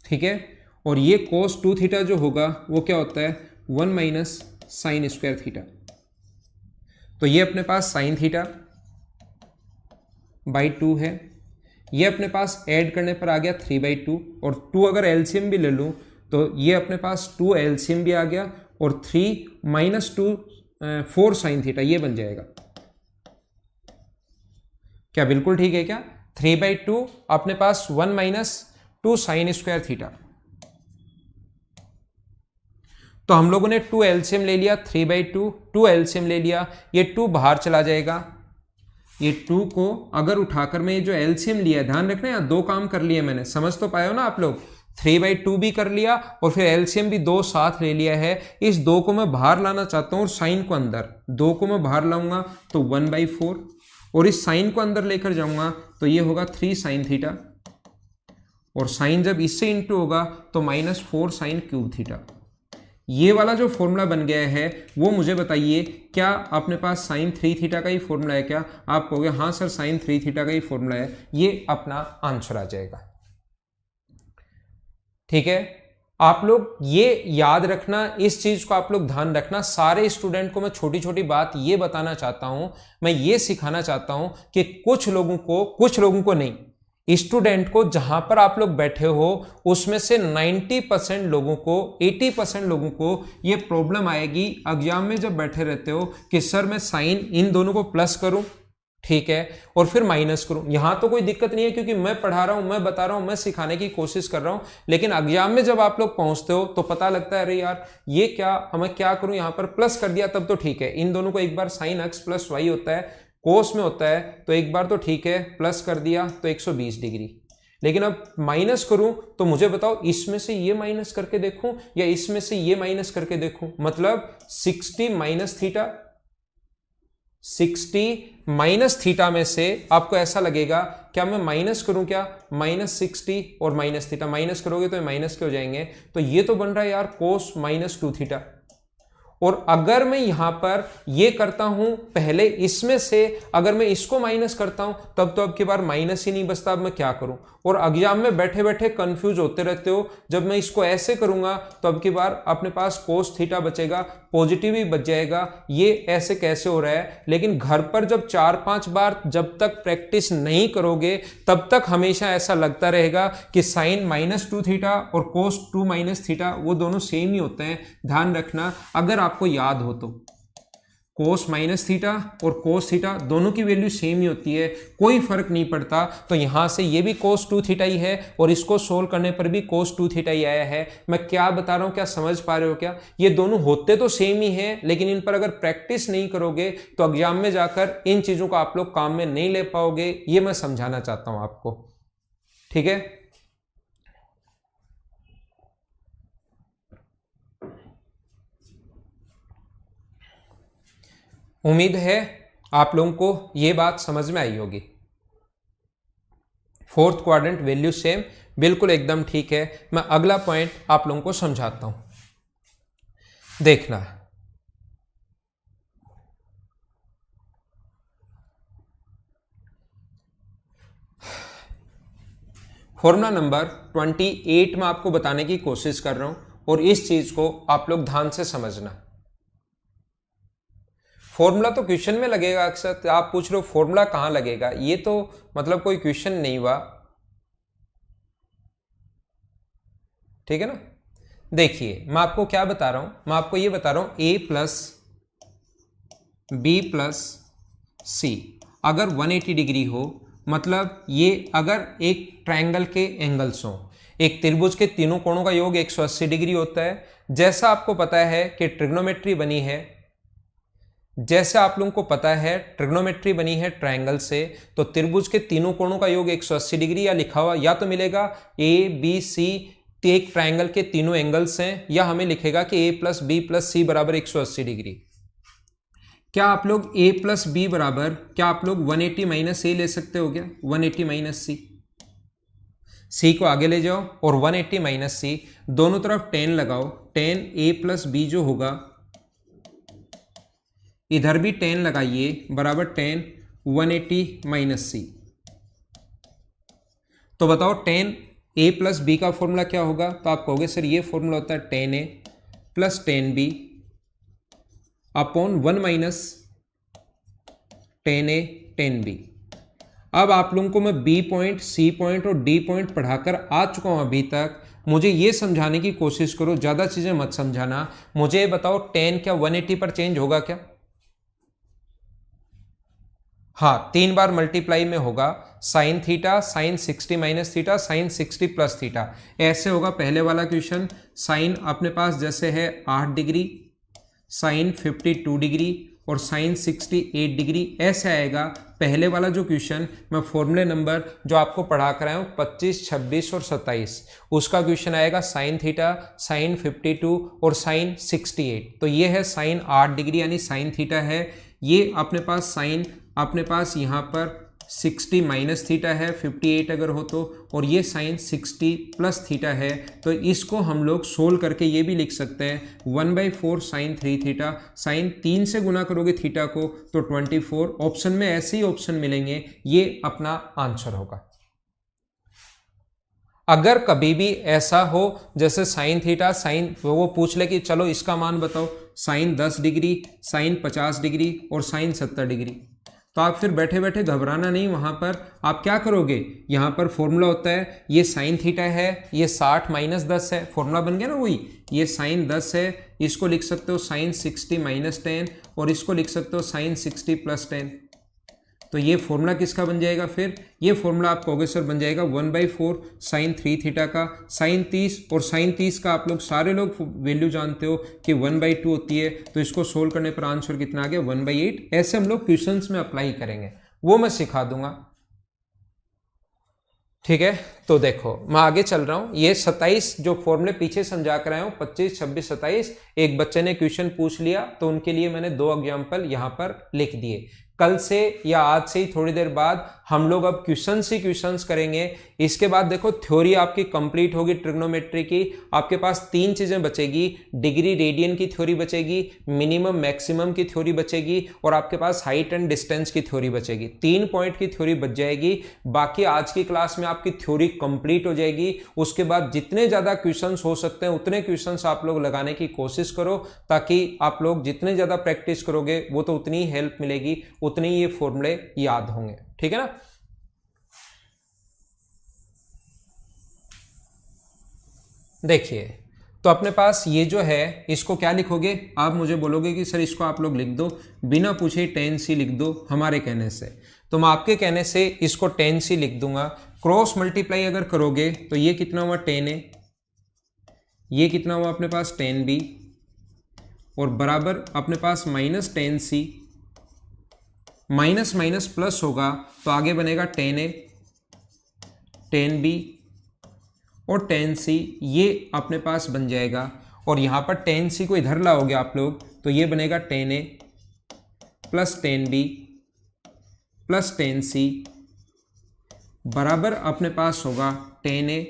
ठीक है, और ये कोस 2 थीटा जो होगा वो क्या होता है 1 माइनस साइन स्क्वायर थीटा, तो ये अपने पास साइन थीटा बाई 2 है, ये अपने पास ऐड करने पर आ गया 3/2, और 2 अगर एलसीएम भी ले लूं तो ये अपने पास 2 एलसीएम भी आ गया, और 3 माइनस 2 4 साइन थीटा ये बन जाएगा। क्या बिल्कुल ठीक है क्या? 3/2 अपने पास 1 माइनस 2 साइन स्क्वायर थीटा, तो हम लोगों ने 2 एलसीएम ले लिया, 3/2 2 एलसीएम ले लिया, ये 2 बाहर चला जाएगा, ये 2 को अगर उठाकर मैं ये जो एलसीएम लिया, ध्यान रखना यहाँ 2 काम कर लिए मैंने, समझ तो पाए हो ना आप लोग, 3/2 भी कर लिया और फिर एलसीएम भी 2 साथ ले लिया है। इस 2 को मैं बाहर लाना चाहता हूं और साइन को अंदर, 2 को मैं बाहर लाऊंगा तो 1/4, और इस साइन को अंदर लेकर जाऊंगा तो ये होगा 3 साइन थीटा, और साइन जब इससे इंटू होगा तो -4 साइन क्यूब थीटा। ये वाला जो फॉर्मूला बन गया है वो मुझे बताइए क्या अपने पास साइन 3 थीटा का ही फॉर्मूला है क्या? आप कहोगे हाँ सर साइन 3 थीटा का ही फॉर्मूला है, ये अपना आंसर आ जाएगा। ठीक है, आप लोग ये याद रखना, इस चीज को आप लोग ध्यान रखना। सारे स्टूडेंट को मैं छोटी छोटी बात ये बताना चाहता हूं, मैं ये सिखाना चाहता हूं कि कुछ लोगों को नहीं, स्टूडेंट को जहां पर आप लोग बैठे हो उसमें से 90% लोगों को, 80% लोगों को ये प्रॉब्लम आएगी एग्जाम में जब बैठे रहते हो कि सर मैं साइन इन दोनों को प्लस करूं, ठीक है, और फिर माइनस करूं। यहां तो कोई दिक्कत नहीं है क्योंकि मैं पढ़ा रहा हूं, मैं बता रहा हूं, मैं सिखाने की कोशिश कर रहा हूं, लेकिन एग्जाम में जब आप लोग पहुंचते हो तो पता लगता है अरे यार ये क्या, हमें क्या करूं, यहां पर प्लस कर दिया तब तो ठीक है, इन दोनों को एक बार साइन एक्स प्लस वाई होता है, कोस में होता है तो एक बार तो ठीक है, प्लस कर दिया तो 120 डिग्री, लेकिन अब माइनस करूं तो मुझे बताओ इसमें से ये माइनस करके देखूं या इसमें से ये माइनस करके देखूं, मतलब 60 माइनस थीटा, 60 माइनस थीटा में से आपको ऐसा लगेगा क्या मैं माइनस करूं क्या, -60 और माइनस थीटा, माइनस करोगे तो माइनस के हो जाएंगे, तो ये तो बन रहा है यार कोस -2 थीटा। और अगर मैं यहां पर ये करता हूं, पहले इसमें से अगर मैं इसको माइनस करता हूं तब तो अब की बार माइनस ही नहीं बचता, अब मैं क्या करूं, और एग्जाम में बैठे बैठे कंफ्यूज होते रहते हो। जब मैं इसको ऐसे करूंगा तो अब की बार अपने पास कोस थीटा बचेगा, पॉजिटिव ही बच जाएगा, ये ऐसे कैसे हो रहा है। लेकिन घर पर जब 4-5 बार जब तक प्रैक्टिस नहीं करोगे तब तक हमेशा ऐसा लगता रहेगा कि साइन -2 थीटा और कोस 2 माइनस थीटा वो दोनों सेम ही होते हैं। ध्यान रखना, अगर आपको याद हो तो कोस माइनस थीटा और कोस थीटा दोनों की वैल्यू सेम ही होती है, कोई फर्क नहीं पड़ता। तो यहां से ये भी कोस 2 थीटा ही है और इसको सोल्व करने पर भी कोस 2 थीटा ही आया है। मैं क्या बता रहा हूं, क्या समझ पा रहे हो क्या? ये दोनों होते तो सेम ही हैं, लेकिन इन पर अगर प्रैक्टिस नहीं करोगे तो एग्जाम में जाकर इन चीजों को आप लोग काम में नहीं ले पाओगे, ये मैं समझाना चाहता हूं आपको। ठीक है, उम्मीद है आप लोगों को ये बात समझ में आई होगी। फोर्थ क्वाड्रेंट वैल्यू सेम, बिल्कुल एकदम ठीक है। मैं अगला पॉइंट आप लोगों को समझाता हूं, देखना। फॉर्मूला नंबर 28 में आपको बताने की कोशिश कर रहा हूं और इस चीज को आप लोग ध्यान से समझना। फॉर्मूला तो क्वेश्चन में लगेगा अक्सर, आप पूछ रहे हो फॉर्मूला कहां लगेगा, ये तो मतलब कोई क्वेश्चन नहीं हुआ, ठीक है ना। देखिए मैं आपको क्या बता रहा हूं, मैं आपको ये बता रहा हूं a प्लस बी प्लस सी अगर 180 डिग्री हो, मतलब ये अगर एक ट्रायंगल के एंगल्स हो, एक त्रिभुज के तीनों कोणों का योग 180 डिग्री होता है। जैसा आपको पता है कि ट्रिग्नोमेट्री बनी है, जैसे आप लोगों को पता है ट्रिग्नोमेट्री बनी है ट्रायंगल से, तो त्रिभुज के तीनों कोणों का योग 180 डिग्री या लिखा हुआ या तो मिलेगा ए बी सी, एक ट्रायंगल के तीनों एंगल्स हैं, या हमें लिखेगा कि ए प्लस बी प्लस सी बराबर 180 डिग्री। क्या आप लोग a प्लस बी बराबर, क्या आप लोग 180 माइनस ए ले सकते हो क्या? 180 माइनस सी, सी को आगे ले जाओ और 180 माइनस सी, दोनों तरफ 10 लगाओ, 10 a प्लस बी जो होगा, इधर भी 10 लगाइए, बराबर 10 180 माइनस सी। तो बताओ 10 a प्लस बी का फॉर्मूला क्या होगा? तो आप कहोगे सर ये फॉर्मूला होता है 10a plus 10b upon 1 minus 10a 10b। अब आप लोगों को मैं b पॉइंट, c पॉइंट और d पॉइंट पढ़ाकर आ चुका हूं अभी तक। मुझे ये समझाने की कोशिश करो, ज़्यादा चीज़ें मत समझाना। मुझे बताओ 10 क्या 180 पर चेंज होगा क्या? हाँ, 3 बार मल्टीप्लाई में होगा, sine theta, sine 60 minus theta, sine 60 plus theta, ऐसे होगा पहले वाला क्वेश्चन। साइन अपने पास जैसे है 8 डिग्री, साइन 52 डिग्री और साइन 68 डिग्री, ऐसे आएगा पहले वाला जो क्वेश्चन। मैं फॉर्मूले नंबर जो आपको पढ़ा कर आया हूँ 25, 26 और 27, उसका क्वेश्चन आएगा साइन थीटा, साइन 52 और साइन 68। तो ये है साइन 8 डिग्री यानी साइन थीटा है। ये अपने पास साइन अपने पास यहाँ पर 60 माइनस थीटा है 58 अगर हो तो, और ये साइन 60 प्लस थीटा है। तो इसको हम लोग सोल्व करके ये भी लिख सकते हैं 1/4 साइन 3 थीटा। साइन 3 से गुना करोगे थीटा को तो 24। ऑप्शन में ऐसे ही ऑप्शन मिलेंगे, ये अपना आंसर होगा। अगर कभी भी ऐसा हो जैसे साइन थीटा, साइन वो पूछ ले कि चलो इसका मान बताओ, साइन 10 डिग्री, साइन 50 डिग्री और साइन 70 डिग्री, तो आप फिर बैठे बैठे घबराना नहीं। वहां पर आप क्या करोगे, यहाँ पर फॉर्मूला होता है, ये साइन थीटा है, ये 60 माइनस 10 है, फॉर्मूला बन गया ना वही, ये साइन 10 है, इसको लिख सकते हो साइन 60 माइनस 10 और इसको लिख सकते हो साइन 60 प्लस 10। तो ये फॉर्मूला किसका बन जाएगा फिर? ये फॉर्मूला आप कहोगे सर बन जाएगा 1/4 साइन 3 थीटा का। साइन 30 और साइन 30 का आप लोग सारे लोग वैल्यू जानते हो कि 1/2 होती है, तो इसको सोल्व करने पर आंसर कितना आ गया 1/8। ऐसे हम लोग क्वेश्चंस में अप्लाई करेंगे, वो मैं सिखा दूंगा, ठीक है। तो देखो मैं आगे चल रहा हूं, ये 27 जो फॉर्मूले पीछे समझा कर आया हूं 25, 26, 27, एक बच्चे ने क्वेश्चन पूछ लिया तो उनके लिए मैंने 2 एग्जाम्पल यहां पर लिख दिए। कल से या आज से ही थोड़ी देर बाद हम लोग अब क्वेश्चंस ही क्वेश्चंस करेंगे। इसके बाद देखो थ्योरी आपकी कंप्लीट होगी ट्रिग्नोमेट्री की। आपके पास 3 चीजें बचेगी, डिग्री रेडियन की थ्योरी बचेगी, मिनिमम मैक्सिमम की थ्योरी बचेगी और आपके पास हाइट एंड डिस्टेंस की थ्योरी बचेगी। 3 पॉइंट की थ्योरी बच जाएगी। बाकी आज की क्लास में आपकी थ्योरी कंप्लीट हो जाएगी। उसके बाद जितने ज्यादा क्वेश्चंस हो सकते हैं उतने क्वेश्चंस आप लोग लगाने की कोशिश करो, ताकि आप लोग जितने ज्यादा प्रैक्टिस करोगे वो तो उतनी हेल्प मिलेगी, उतने ये फॉर्मूले याद होंगे, ठीक है ना। देखिए तो अपने पास ये जो है इसको क्या लिखोगे, आप मुझे बोलोगे कि सर इसको आप लोग लिख दो, बिना पूछे tan c लिख दो हमारे कहने से। तो मैं आपके कहने से इसको tan c लिख दूंगा। क्रॉस मल्टीप्लाई अगर करोगे तो ये कितना हुआ tan a, ये कितना हुआ अपने पास tan b और बराबर अपने पास minus tan c, minus minus plus होगा तो आगे बनेगा tan a, tan b और tan c, ये अपने पास बन जाएगा। और यहाँ पर tan c को इधर लाओगे आप लोग तो ये बनेगा tan a plus tan b plus tan c बराबर अपने पास होगा tan a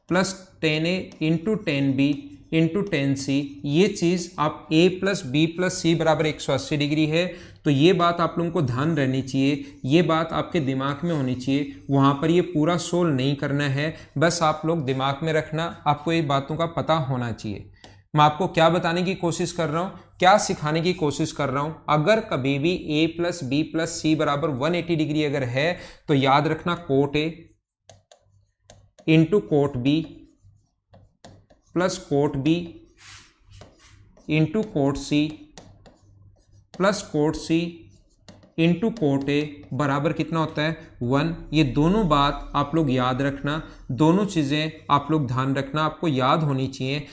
plus tan a into tan b into tan c। ये चीज़ आप a plus B plus C बराबर 180 डिग्री है, तो ये बात आप लोगों को ध्यान रहनी चाहिए, ये बात आपके दिमाग में होनी चाहिए। वहाँ पर ये पूरा सोल्व नहीं करना है, बस आप लोग दिमाग में रखना, आपको ये बातों का पता होना चाहिए। मैं आपको क्या बताने की कोशिश कर रहा हूँ, क्या सिखाने की कोशिश कर रहा हूँ, अगर कभी भी a plus B plus C बराबर 180 डिग्री अगर है तो याद रखना cot a into cot B plus cot B into cot C plus cot C into cot A बराबर कितना होता है 1। ये दोनों बात आप लोग याद रखना, दोनों चीज़ें आप लोग ध्यान रखना, आपको याद होनी चाहिए।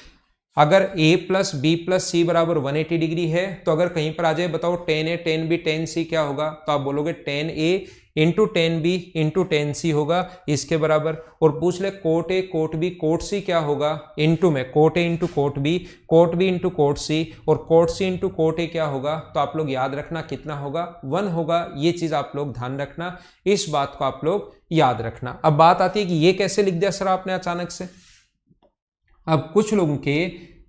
अगर a plus B plus C बराबर 180 डिग्री है तो अगर कहीं पर आ जाए बताओ tan a tan b tan c क्या होगा, तो आप बोलोगे tan a into tan B into tan C होगा इसके बराबर। और पूछ ले cot A cot B cot C क्या होगा, इंटू में cot A into cot B into cot C और cot C into cot A क्या होगा, तो आप लोग याद रखना कितना होगा 1 होगा। ये चीज आप लोग ध्यान रखना, इस बात को आप लोग याद रखना। अब बात आती है कि ये कैसे लिख दिया सर आपने अचानक से। अब कुछ लोगों के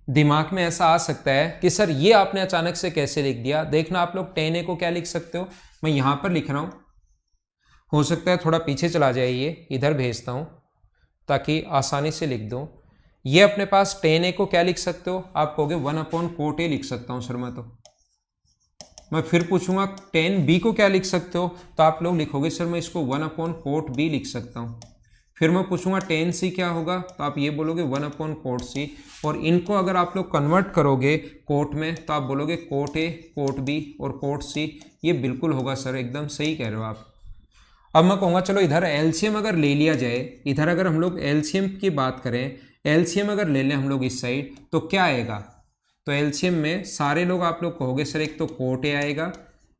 दिमाग में ऐसा आ सकता है कि सर ये आपने अचानक से कैसे लिख दिया। देखना आप लोग tan a को क्या लिख सकते हो, मैं यहां पर लिख रहा हूं, हो सकता है थोड़ा पीछे चला जाए, ये इधर भेजता हूं ताकि आसानी से लिख दूं। ये अपने पास tan a को क्या लिख सकते हो, आप कहोगे 1/कोट a लिख सकता हूं सर मैं फिर पूछूंगा tan b को क्या लिख सकते हो, तो आप लोग लिखोगे सर मैं इसको 1/कोट b लिख सकता हूं। फिर मैं पूछूंगा tan c क्या होगा, तो आप ये बोलोगे 1/कोट c। और इनको अगर आप लोग कन्वर्ट करोगे कोट में तो आप बोलोगे कोट a कोट b और कोट c। ये बिल्कुल होगा सर, एकदम सही कह रहे हो आप। अब मैं कहूँगा चलो इधर एलसीएम अगर ले लिया जाए, इधर अगर हम लोग एलसीएम की बात करें, एलसीएम अगर ले लें हम लोग इस साइड तो क्या आएगा, तो एलसीएम में सारे लोग आप लोग कहोगे सर एक तो कोट ए आएगा,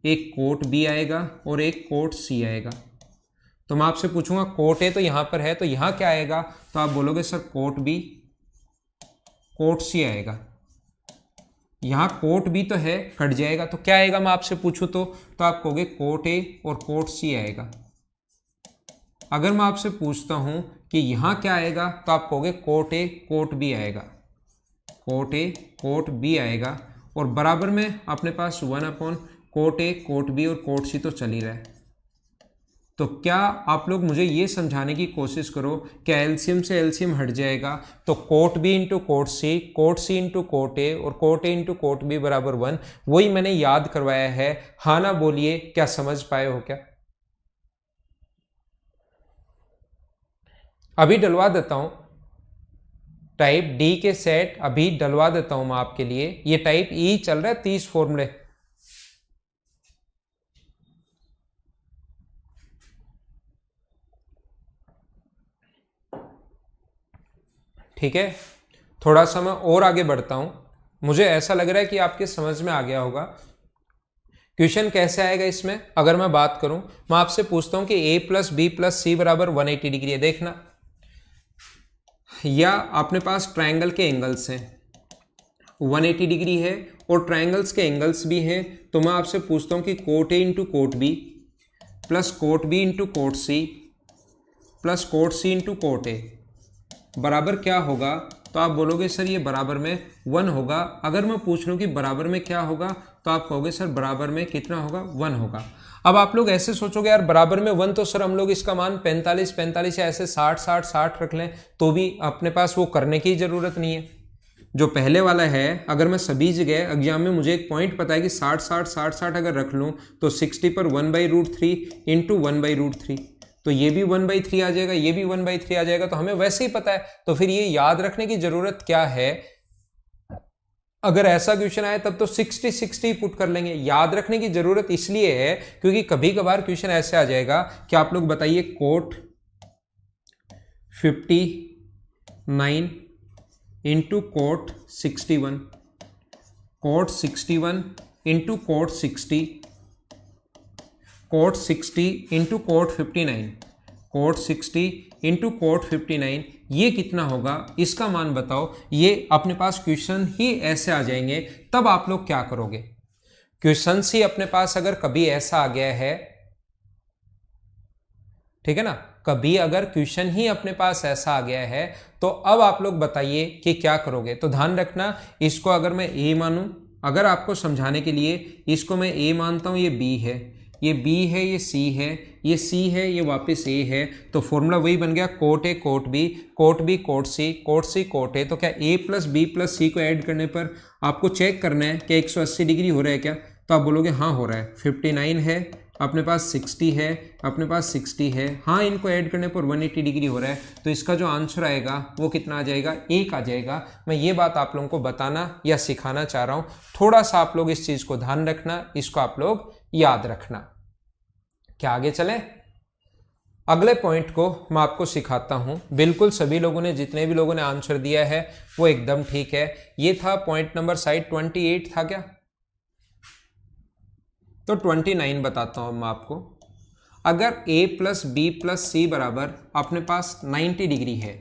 एक कोट बी आएगा और एक कोट सी आएगा। तो मैं आपसे पूछूंगा कोट ए तो यहाँ पर है तो यहाँ क्या आएगा, तो आप बोलोगे सर कोट बी कोट सी आएगा। यहाँ कोट बी तो है कट जाएगा तो क्या आएगा मैं आपसे पूछूं तो आप कहोगे कोट ए और कोट सी आएगा। अगर मैं आपसे पूछता हूं कि यहाँ क्या आएगा तो आप कहोगे कोट ए कोट बी आएगा, कोट ए कोट बी आएगा। और बराबर में अपने पास 1/कोट ए कोट बी और कोट सी तो चल ही रहा है। तो क्या आप लोग मुझे ये समझाने की कोशिश करो कि एलसीएम से एलसीएम हट जाएगा तो cot B into cot C into cot A और cot A into cot B बराबर 1। वही मैंने याद करवाया है। हाँ ना बोलिए, क्या समझ पाए हो क्या? अभी डलवा देता हूं टाइप डी के सेट, अभी डलवा देता हूं मैं आपके लिए। ये टाइप ई चल रहा है 30 फॉर्मूले। ठीक है, थोड़ा सा मैं और आगे बढ़ता हूं। मुझे ऐसा लग रहा है कि आपके समझ में आ गया होगा। क्वेश्चन कैसे आएगा इसमें, अगर मैं बात करूं, मैं आपसे पूछता हूं कि a plus B plus C बराबर 180 डिग्री है। देखना, या अपने पास ट्रायंगल के एंगल्स हैं 180 डिग्री है और ट्रायंगल्स के एंगल्स भी हैं। तो मैं आपसे पूछता हूं कि cot A into cot B plus cot B into cot C plus cot C into cot A बराबर क्या होगा, तो आप बोलोगे सर ये बराबर में 1 होगा। अगर मैं पूछ लूँ कि बराबर में क्या होगा तो आप कहोगे सर बराबर में कितना होगा 1 होगा। अब आप लोग ऐसे सोचोगे यार बराबर में 1 तो सर हम लोग इसका मान 45 या ऐसे 60 रख लें तो भी अपने पास वो करने की जरूरत नहीं है। जो पहले वाला है, अगर मैं सभी जगह एग्जाम में मुझे एक पॉइंट पता है कि 60 अगर रख लूँ तो 60 पर 1/√3 इंटू 1/√3, तो ये भी 1/3 आ जाएगा, ये भी 1/3 आ जाएगा। तो हमें वैसे ही पता है, तो फिर ये याद रखने की जरूरत क्या है। अगर ऐसा क्वेश्चन आए तब तो 60 पुट कर लेंगे। याद रखने की जरूरत इसलिए है क्योंकि कभी कभार क्वेश्चन ऐसे आ जाएगा कि आप लोग बताइए cot 59 into cot 61, cot 61 into cot 60, cot 60 into cot 59, cot 60 into cot 59, ये कितना होगा, इसका मान बताओ। ये अपने पास क्वेश्चन ही ऐसे आ जाएंगे। तब आप लोग क्या करोगे, क्वेश्चन ही अपने पास अगर कभी ऐसा आ गया है, ठीक है ना, कभी अगर क्वेश्चन ही अपने पास ऐसा आ गया है तो अब आप लोग बताइए कि क्या करोगे। तो ध्यान रखना, इसको अगर मैं ए मानूं, अगर आपको समझाने के लिए इसको मैं ए मानता हूं, ये बी है, ये बी है, ये सी है, ये सी है, ये वापस ए है, तो फॉर्मूला वही बन गया cot A cot B cot C cot A. तो क्या A plus B plus C को ऐड करने पर आपको चेक करना है कि 180 डिग्री हो रहा है क्या, तो आप बोलोगे हाँ हो रहा है। 59 है, अपने पास 60 है, अपने पास 60 है। हाँ, इनको ऐड करने पर 180 डिग्री हो रहा है, तो इसका जो आंसर आएगा वो कितना आ जाएगा, 1 आ जाएगा। मैं ये बात आप लोगों को बताना या सिखाना चाह रहा हूँ, थोड़ा सा आप लोग इस चीज़ को ध्यान रखना, इसको आप लोग याद रखना। क्या आगे चलें? अगले पॉइंट को मैं आपको सिखाता हूं। बिल्कुल सभी लोगों ने, जितने भी लोगों ने आंसर दिया है वो एकदम ठीक है। ये था पॉइंट नंबर साइड 28 था क्या? तो 29 बताता हूं मैं आपको। अगर a plus B plus C बराबर अपने पास 90 डिग्री है,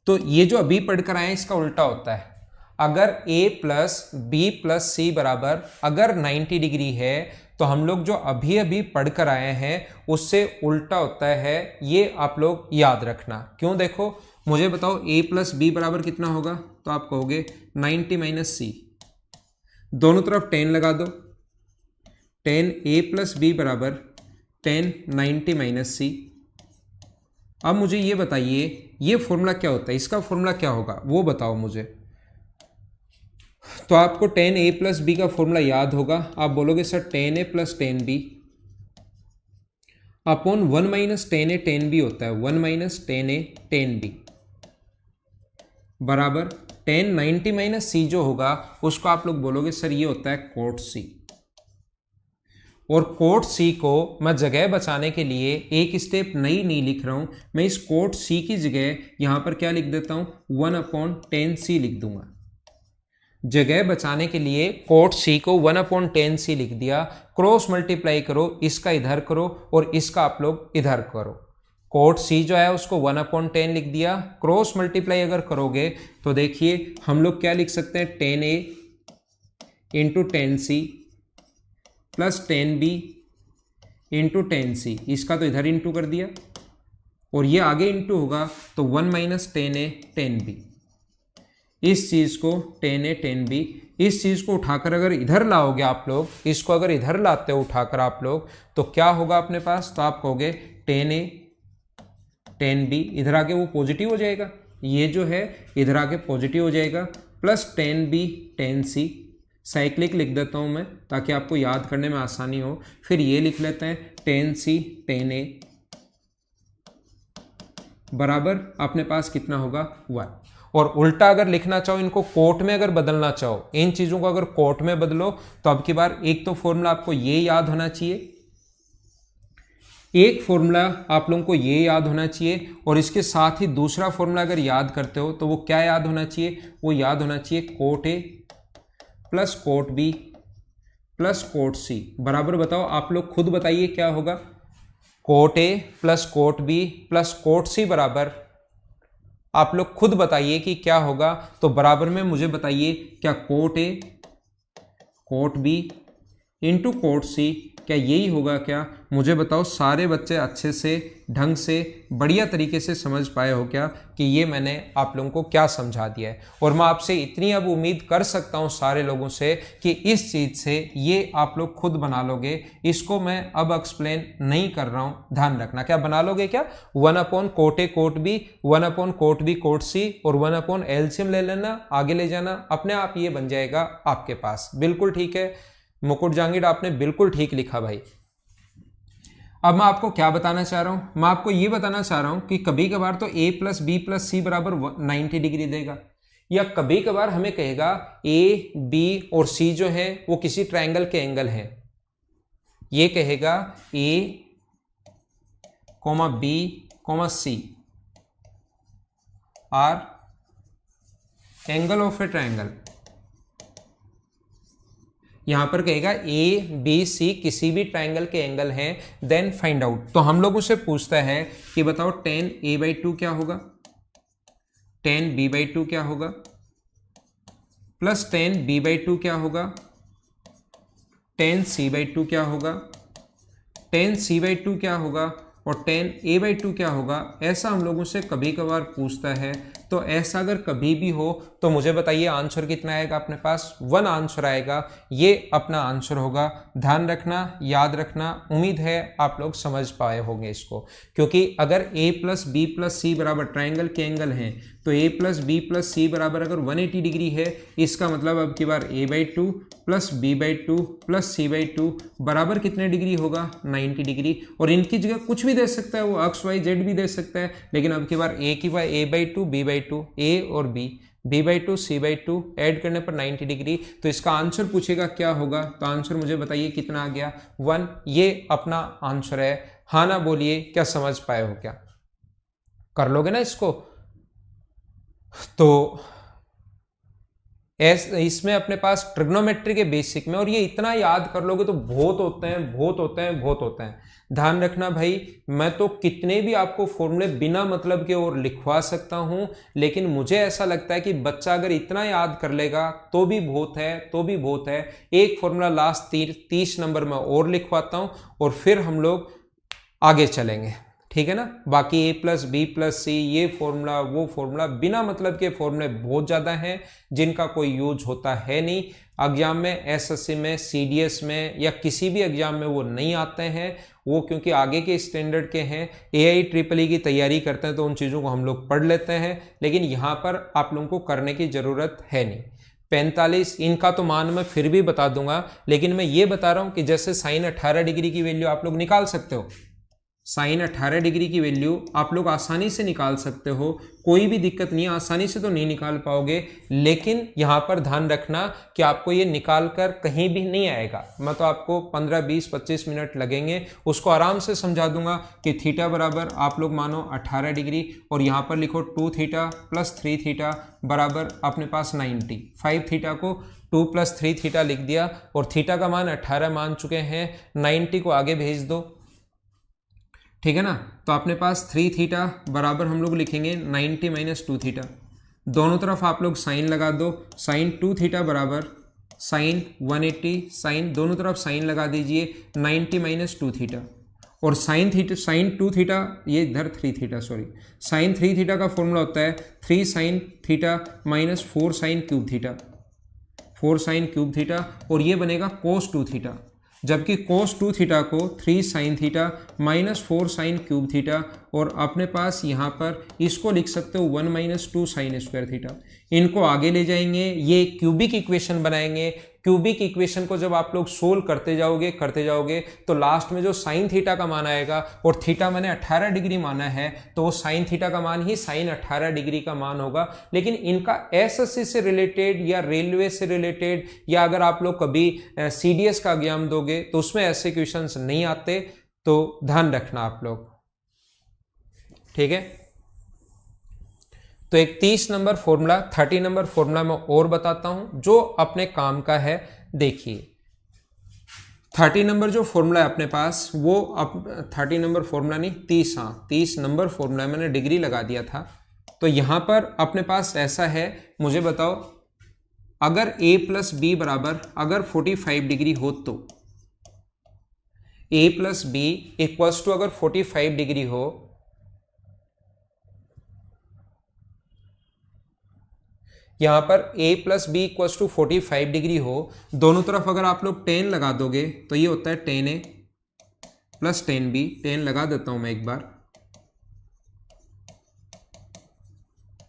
तो ये जो अभी पढ़कर आए इसका उल्टा होता है। अगर a plus B plus C बराबर अगर 90 डिग्री है, तो हम लोग जो अभी अभी पढ़कर आए हैं उससे उल्टा होता है। ये आप लोग याद रखना। क्यों? देखो, मुझे बताओ a प्लस बी बराबर कितना होगा, तो आप कहोगे 90 माइनस सी, दोनों तरफ 10 लगा दो। 10 a प्लस बी बराबर 10 90 माइनस सी। अब मुझे ये बताइए ये फॉर्मूला क्या होता है, इसका फॉर्मूला क्या होगा वो बताओ मुझे। तो आपको 10a प्लस बी का फॉर्मूला याद होगा। आप बोलोगे sir 10a plus 10b upon 1 minus 10a 10b होता है, 1 माइनस 10a 10b बराबर 10 90 माइनस सी जो होगा उसको आप लोग बोलोगे सर ये होता है कोट सी। और कोट सी को मैं जगह बचाने के लिए एक स्टेप नहीं लिख रहा हूं, मैं इस कोट सी की जगह यहां पर क्या लिख देता हूं, 1/10c लिख दूंगा। जगह बचाने के लिए कोट सी को 1/10c लिख दिया। क्रॉस मल्टीप्लाई करो, इसका इधर करो और इसका आप लोग इधर करो। कोट सी जो है उसको 1/10 लिख दिया। क्रॉस मल्टीप्लाई अगर करोगे तो देखिए हम लोग क्या लिख सकते हैं, 10a into 10c plus 10b into 10c। इसका तो इधर इंटू कर दिया और ये आगे इंटू होगा तो 1 माइनस 10a 10b। इस चीज को 10a 10b, इस चीज को उठाकर अगर इधर लाओगे आप लोग, इसको अगर इधर लाते हो उठाकर आप लोग, तो क्या होगा अपने पास, तो आप कहोगे 10a 10b, इधर आके वो पॉजिटिव हो जाएगा, ये जो है इधर आके पॉजिटिव हो जाएगा, प्लस 10b 10c। साइक्लिक लिख देता हूं मैं ताकि आपको याद करने में आसानी हो। फिर ये लिख लेते हैं 10c 10a बराबर अपने पास कितना होगा 1। और उल्टा अगर लिखना चाहो, इनको कोट में अगर बदलना चाहो, इन चीजों को अगर कोट में बदलो तो अब की बार एक तो फॉर्मूला आपको ये याद होना चाहिए, एक फॉर्मूला आप लोगों को ये याद होना चाहिए, और इसके साथ ही दूसरा फॉर्मूला अगर याद करते हो तो वो क्या याद होना चाहिए, वो याद होना चाहिए cot A plus cot B plus cot C बराबर, बताओ आप लोग खुद बताइए क्या होगा। Cot A plus cot B plus cot C बराबर, आप लोग खुद बताइए कि क्या होगा। तो बराबर में मुझे बताइए क्या cot A cot B into cot C, क्या यही होगा क्या? मुझे बताओ सारे बच्चे अच्छे से ढंग से बढ़िया तरीके से समझ पाए हो क्या कि ये मैंने आप लोगों को क्या समझा दिया है। और मैं आपसे इतनी अब उम्मीद कर सकता हूँ सारे लोगों से कि इस चीज़ से ये आप लोग खुद बना लोगे। इसको मैं अब एक्सप्लेन नहीं कर रहा हूँ, ध्यान रखना। क्या बना लोगे क्या? 1/कोट ए cot B, 1/कोट B cot C और 1/ एलसीएम ले लेना, आगे ले जाना, अपने आप ये बन जाएगा आपके पास। बिल्कुल ठीक है मुकुट जहांगीर, आपने बिल्कुल ठीक लिखा भाई। अब मैं आपको क्या बताना चाह रहा हूं, मैं आपको ये बताना चाह रहा हूं कि कभी कभार तो a plus B plus C बराबर 90 डिग्री देगा, या कभी कभार हमें कहेगा a b और c जो है वो किसी ट्रायंगल के एंगल हैं। ये कहेगा a b c R angle of A triangle. यहां पर कहेगा ए बी सी किसी भी ट्रायंगल के एंगल हैं, देन फाइंड आउट। तो हम लोग उसे पूछता है कि बताओ 10a/2 क्या होगा, 10b/2 क्या होगा, प्लस 10b/2 क्या होगा, 10c/2 क्या होगा, 10c/2 क्या होगा और 10a/2 क्या होगा। ऐसा हम लोगों से कभी कभार पूछता है तो ऐसा अगर कभी भी हो तो मुझे बताइए आंसर कितना आएगा अपने पास, 1 आंसर आएगा। ये अपना आंसर होगा। ध्यान रखना, याद रखना, उम्मीद है आप लोग समझ पाए होंगे इसको, क्योंकि अगर a plus B plus C बराबर ट्राइंगल के एंगल हैं तो a plus B plus C बराबर अगर 180 डिग्री है, इसका मतलब अब की बार a/2 plus b/2 plus c/2 बराबर कितने डिग्री होगा, 90 डिग्री। और इनकी जगह कुछ भी दे सकता है, वो एक्स वाई जेड भी दे सकता है, लेकिन अब की बार a/2 b/2, a और b, b/2 c/2 ऐड करने पर 90 डिग्री। तो इसका आंसर पूछेगा क्या होगा, तो आंसर मुझे बताइए कितना आ गया, 1। ये अपना आंसर है। हाँ ना बोलिए, क्या समझ पाए हो, क्या कर लोगे ना इसको। तो इसमें अपने पास ट्रिग्नोमेट्री के बेसिक में, और ये इतना याद कर लोगे तो बहुत होते हैं, बहुत होते हैं, बहुत होते हैं। ध्यान रखना भाई, मैं तो कितने भी आपको फॉर्मूले बिना मतलब के और लिखवा सकता हूं, लेकिन मुझे ऐसा लगता है कि बच्चा अगर इतना याद कर लेगा तो भी बहुत है, तो भी बहुत है। एक फॉर्मूला लास्ट 30 नंबर में और लिखवाता हूं और फिर हम लोग आगे चलेंगे, ठीक है ना। बाकी a प्लस बी प्लस सी, ये फॉर्मूला वो फॉर्मूला, बिना मतलब के फॉर्मूले बहुत ज़्यादा हैं जिनका कोई यूज होता है नहीं एग्जाम में, एसएससी में, सीडीएस में या किसी भी एग्जाम में वो नहीं आते हैं वो, क्योंकि आगे के स्टैंडर्ड के हैं। AIEEE की तैयारी करते हैं तो उन चीज़ों को हम लोग पढ़ लेते हैं, लेकिन यहाँ पर आप लोगों को करने की ज़रूरत है नहीं। 45 इनका तो मान मैं फिर भी बता दूंगा, लेकिन मैं ये बता रहा हूँ कि जैसे साइन 18 डिग्री की वैल्यू आप लोग निकाल सकते हो, साइन 18 डिग्री की वैल्यू आप लोग आसानी से निकाल सकते हो, कोई भी दिक्कत नहीं है। आसानी से तो नहीं निकाल पाओगे, लेकिन यहाँ पर ध्यान रखना कि आपको ये निकाल कर कहीं भी नहीं आएगा। मैं तो आपको 15, 20, 25 मिनट लगेंगे, उसको आराम से समझा दूंगा कि थीटा बराबर आप लोग मानो 18 डिग्री, और यहाँ पर लिखो 2 थीटा प्लस 3 थीटा बराबर अपने पास 90। 5 थीटा को 2 प्लस 3 थीटा लिख दिया, और थीटा का मान 18 मान चुके हैं, 90 को आगे भेज दो, ठीक है ना। तो अपने पास 3 थीटा बराबर हम लोग लिखेंगे 90 माइनस 2 थीटा, दोनों तरफ आप लोग साइन लगा दो। साइन 2 थीटा बराबर साइन 180, साइन दोनों तरफ साइन लगा दीजिए, 90 माइनस 2 थीटा। और साइन 2 थीटा, ये इधर 3 थीटा, सॉरी, साइन 3 थीटा का फॉर्मूला होता है 3 sine theta minus 4 sine cube theta, 4 sine cube theta, और ये बनेगा कोस 2 थीटा। जबकि कोस 2 थीटा को 3 sine theta minus 4 sine cube theta, और अपने पास यहाँ पर इसको लिख सकते हो 1 माइनस 2 साइन स्क्वायर थीटा। इनको आगे ले जाएंगे, ये क्यूबिक इक्वेशन बनाएंगे। क्यूबिक इक्वेशन को जब आप लोग सोल्व करते जाओगे तो लास्ट में जो साइन थीटा का मान आएगा, और थीटा मैंने 18 डिग्री माना है, तो वो साइन थीटा का मान ही साइन 18 डिग्री का मान होगा। लेकिन इनका एसएससी से रिलेटेड या रेलवे से रिलेटेड, या अगर आप लोग कभी सीडीएस का एग्जाम दोगे तो उसमें ऐसे क्वेश्चंस नहीं आते, तो ध्यान रखना आप लोग, ठीक है। तो एक 30 नंबर फॉर्मूला, 30 नंबर फॉर्मूला मैं और बताता हूं जो अपने काम का है। देखिए 30 नंबर जो फॉर्मूला है अपने पास, वो 30 नंबर फॉर्मूला नहीं, 30, हाँ 30 नंबर फॉर्मूला, मैंने डिग्री लगा दिया था। तो यहां पर अपने पास ऐसा है, मुझे बताओ अगर a प्लस बी बराबर अगर 45 डिग्री हो, तो a plus B equals to अगर 45 डिग्री हो, यहां पर a plus B equals to 45 degree हो, दोनों तरफ अगर आप लोग 10 लगा दोगे तो ये होता है 10a प्लस 10b। 10 लगा देता हूं मैं एक बार,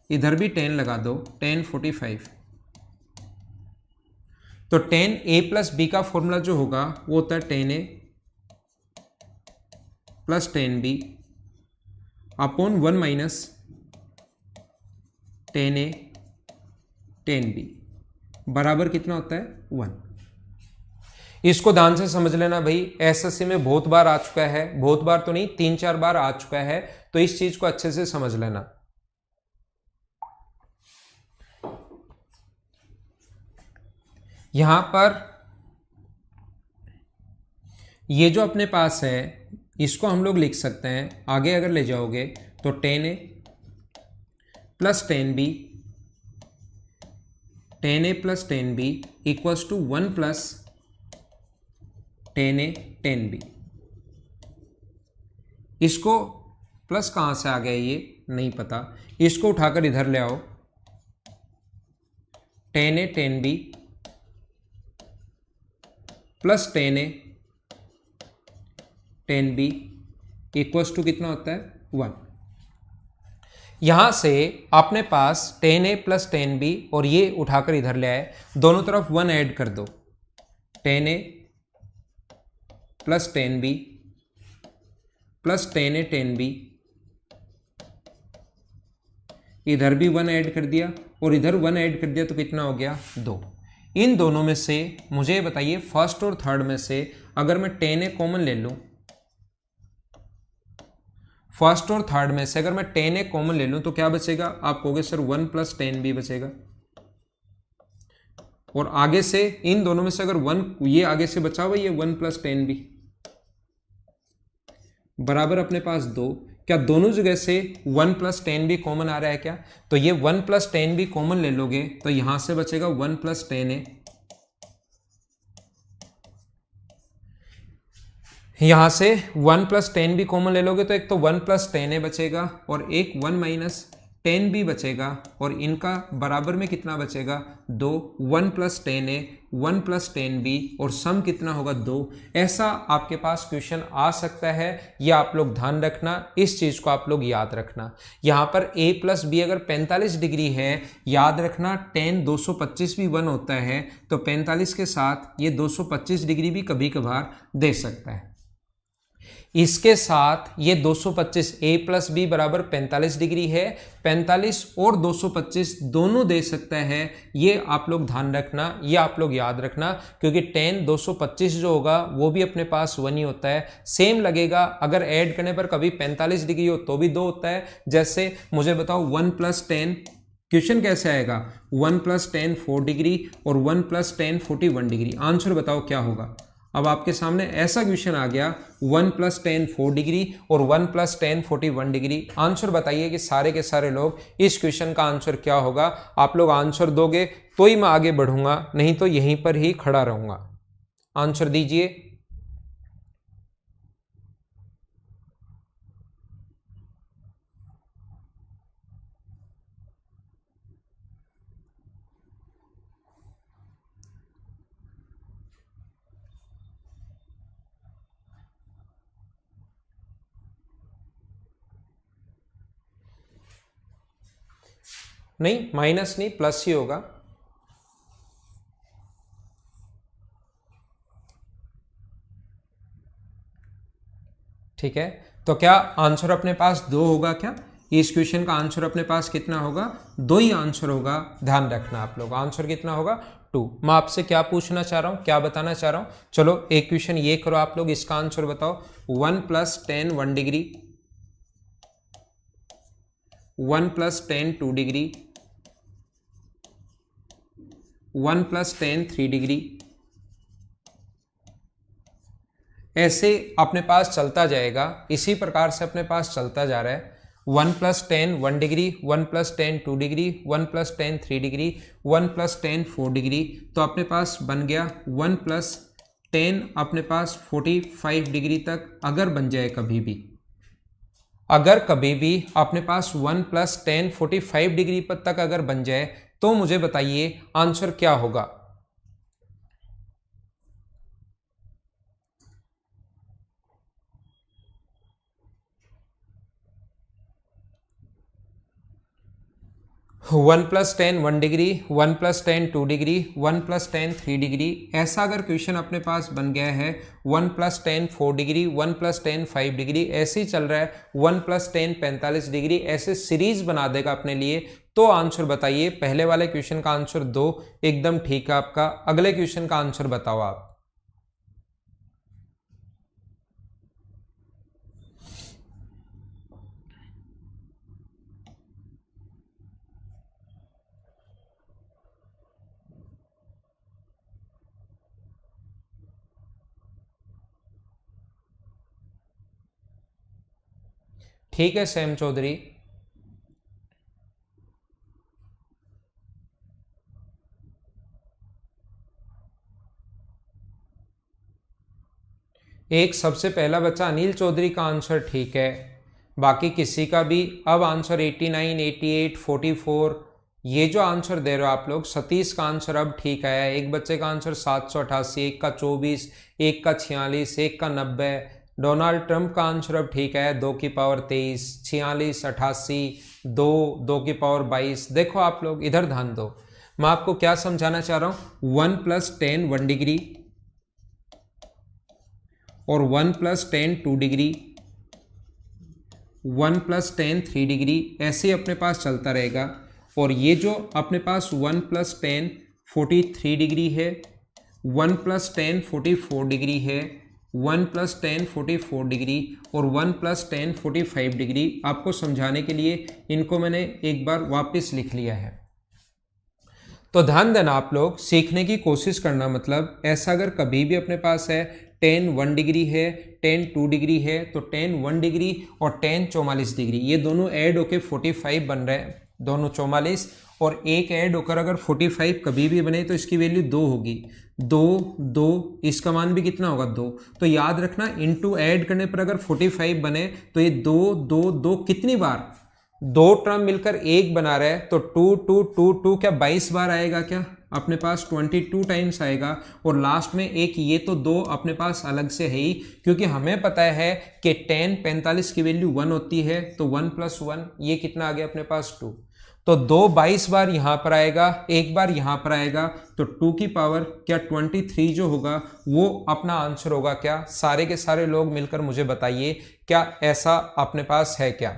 इधर भी 10 लगा दो, 10 45। तो 10a प्लस बी का फॉर्मूला जो होगा वो होता है 10a plus 10b upon 1 minus 10a 10b बराबर कितना होता है, 1। इसको ध्यान से समझ लेना भाई, एसएससी में बहुत बार आ चुका है, बहुत बार तो नहीं 3-4 बार आ चुका है, तो इस चीज को अच्छे से समझ लेना। यहां पर ये जो अपने पास है, इसको हम लोग लिख सकते हैं, आगे अगर ले जाओगे तो 10a plus 10b, 10a plus 10b equals to 1 plus 10a 10b। इसको प्लस कहाँ से आ गया, ये नहीं पता, इसको उठाकर इधर ले आओ, tan A tan B plus tan A tan B equals to कितना होता है 1। यहां से अपने पास tan A plus tan B और ये उठाकर इधर ले आए, दोनों तरफ 1 ऐड कर दो, tan A plus tan B plus tan A tan B, इधर भी 1 ऐड कर दिया और इधर 1 ऐड कर दिया तो कितना हो गया 2। इन दोनों में से मुझे बताइए फर्स्ट और थर्ड में से अगर मैं tan A कॉमन ले लूं, फर्स्ट और थर्ड में से अगर मैं tan A कॉमन ले लूं तो क्या बचेगा, आप कहोगे सर 1 प्लस tan B बचेगा। और आगे से इन दोनों में से अगर 1 ये आगे से बचा हुआ ये 1 प्लस tan B बराबर अपने पास 2। क्या दोनों जगह से 1 प्लस tan B कॉमन आ रहा है क्या, तो ये 1 प्लस tan B कॉमन ले लोगे तो यहां से बचेगा 1 प्लस tan A, यहां से 1 प्लस tan B कॉमन ले लोगे तो एक तो 1 प्लस tan A बचेगा और एक 1 माइनस tan B बचेगा, और इनका बराबर में कितना बचेगा 2, 1 plus tan A 1 plus tan B और सम कितना होगा 2। ऐसा आपके पास क्वेश्चन आ सकता है, या आप लोग ध्यान रखना, इस चीज को आप लोग याद रखना। यहां पर A प्लस B अगर 45 डिग्री है, याद रखना tan 225 भी 1 होता है, तो 45 के साथ ये 225 डिग्री भी कभी कभार दे सकता है। इसके साथ ये 225 A प्लस बी बराबर 45 डिग्री है, 45 और 225 दोनों दे सकता है, ये आप लोग ध्यान रखना, ये आप लोग याद रखना, क्योंकि tan 225 जो होगा वो भी अपने पास 1 ही होता है, सेम लगेगा। अगर ऐड करने पर कभी 45 डिग्री हो तो भी 2 होता है। जैसे मुझे बताओ 1 प्लस tan, क्वेश्चन कैसे आएगा 1 प्लस tan 4 डिग्री और 1 प्लस tan 41 डिग्री, आंसर बताओ क्या होगा। अब आपके सामने ऐसा क्वेश्चन आ गया 1 प्लस tan 4 डिग्री और 1 प्लस tan 41 डिग्री, आंसर बताइए कि सारे के सारे लोग इस क्वेश्चन का आंसर क्या होगा। आप लोग आंसर दोगे तो ही मैं आगे बढ़ूंगा, नहीं तो यहीं पर ही खड़ा रहूंगा। आंसर दीजिए। नहीं, माइनस नहीं, प्लस ही होगा। ठीक है, तो क्या आंसर अपने पास 2 होगा क्या, इस क्वेश्चन का आंसर अपने पास कितना होगा 2 ही आंसर होगा। ध्यान रखना आप लोग, आंसर कितना होगा 2। मैं आपसे क्या पूछना चाह रहा हूं, क्या बताना चाह रहा हूं, चलो एक क्वेश्चन ये करो आप लोग, इसका आंसर बताओ। 1 plus tan 1 degree, 1 plus tan 2 degree, 1 plus tan 3 degree, ऐसे अपने पास चलता जाएगा, इसी प्रकार से अपने पास चलता जा रहा है। 1 plus tan 1 degree, 1 plus tan 2 degree, 1 plus tan 3 degree, 1 plus tan 4 degree, तो अपने पास बन गया 1 प्लस tan अपने पास 45 डिग्री तक अगर बन जाए कभी भी, अगर कभी भी अपने पास 1 प्लस tan 45 डिग्री पर तक अगर बन जाए तो मुझे बताइए आंसर क्या होगा। 1 plus tan 1 degree, 1 plus tan 2 degree, 1 plus tan 3 degree, ऐसा अगर क्वेश्चन अपने पास बन गया है 1 plus tan 4 degree, 1 plus tan 5 degree, ऐसे ही चल रहा है 1 प्लस tan 45 डिग्री, ऐसे सीरीज बना देगा अपने लिए, तो आंसर बताइए। पहले वाले क्वेश्चन का आंसर 2 एकदम ठीक है आपका, अगले क्वेश्चन का आंसर बताओ आप। ठीक है सैम चौधरी, एक सबसे पहला बच्चा अनिल चौधरी का आंसर ठीक है, बाकी किसी का भी। अब आंसर 89, 88, 44, ये जो आंसर दे रहे हो आप लोग, सतीश का आंसर अब ठीक आया। एक बच्चे का आंसर 788, एक का 24, एक का 46, एक का 90। डोनाल्ड ट्रंप का आंसर अब ठीक है, 2 की पावर 23, 46, 88, 2 की पावर 22। देखो आप लोग इधर ध्यान दो, मैं आपको क्या समझाना चाह रहा हूं। 1 + 10 1 डिग्री और 1 + 10 2 डिग्री, 1 + 10 3 डिग्री, ऐसे ही अपने पास चलता रहेगा। और ये जो अपने पास 1 + 10 43 डिग्री है, 1 + 10 44 डिग्री है, 1 + 10 44 डिग्री और 1 + 10 45 डिग्री। आपको समझाने के लिए इनको मैंने एक बार वापस लिख लिया है। तो ध्यान देना आप लोग, सीखने की कोशिश करना। मतलब ऐसा अगर कभी भी अपने पास है 10 1 डिग्री है, 10 2 डिग्री है, तो 10 1 डिग्री और 10 44 डिग्री, ये दोनों ऐड होकर 45 बन रहे हैं, दोनों 44 और एक ऐड होकर अगर 45 कभी भी बने तो इसकी वैल्यू 2 होगी। 2 2, इसका मान भी कितना होगा 2। तो याद रखना, इनटू ऐड करने पर अगर 45 बने तो ये 2 2 2 कितनी बार, 2 टर्म मिलकर 1 बना रहा है, तो 2 2 2 2 क्या 22 बार आएगा क्या अपने पास, 22 टाइम्स आएगा। और लास्ट में एक ये तो 2 अपने पास अलग से है ही, क्योंकि हमें पता है कि 10 45 की वैल्यू 1 होती है, तो 1 + 1 ये कितना आ गया अपने पास 2। तो 2 22 बार यहां पर आएगा, एक बार यहां पर आएगा, तो 2 की पावर क्या 23 जो होगा वो अपना आंसर होगा क्या। सारे के सारे लोग मिलकर मुझे बताइए क्या ऐसा अपने पास है क्या।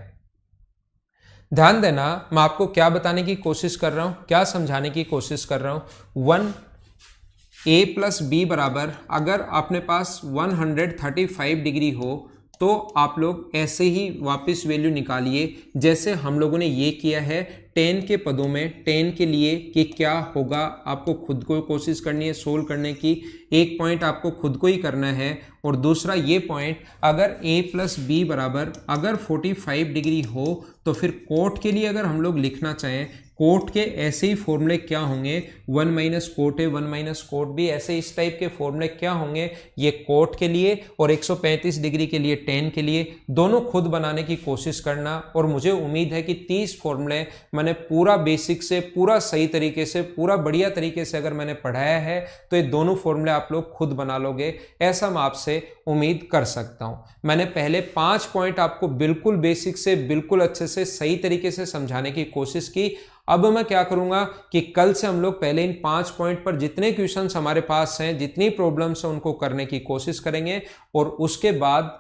ध्यान देना, मैं आपको क्या बताने की कोशिश कर रहा हूं, क्या समझाने की कोशिश कर रहा हूं। 1a + b बराबर, अगर अपने पास 135 डिग्री हो तो आप लोग ऐसे ही वापस वैल्यू निकालिए जैसे हम लोगों ने ये किया है 10 के पदों में। 10 के लिए कि क्या होगा आपको खुद को कोशिश करनी है सोल्व करने की। एक पॉइंट आपको खुद को ही करना है और दूसरा ये पॉइंट, अगर a + b बराबर अगर 45 डिग्री हो तो फिर कोट के लिए अगर हम लोग लिखना चाहें, कोट के ऐसे ही फॉर्मूले क्या होंगे, 1 - कोट है 1 - कोट भी, ऐसे इस टाइप के फॉर्मूले क्या होंगे, ये कोट के लिए और 135 डिग्री के लिए 10 के लिए, दोनों खुद बनाने की कोशिश करना। और मुझे उम्मीद है कि 30 फॉर्मूले मैंने पूरा बेसिक से पूरा सही तरीके से पूरा बढ़िया तरीके से अगर मैंने पढ़ाया है तो ये दोनों फॉर्मूले आप लोग खुद बना लोगे, ऐसा मैं आपसे उम्मीद कर सकता हूं। मैंने पहले 5 पॉइंट आपको बिल्कुल बेसिक से बिल्कुल अच्छे से सही तरीके से समझाने की कोशिश की। अब मैं क्या करूंगा कि कल से हम लोग पहले इन 5 पॉइंट पर जितने क्वेश्चंस हमारे पास हैं, जितनी प्रॉब्लम्स हैं, उनको करने की कोशिश करेंगे और उसके बाद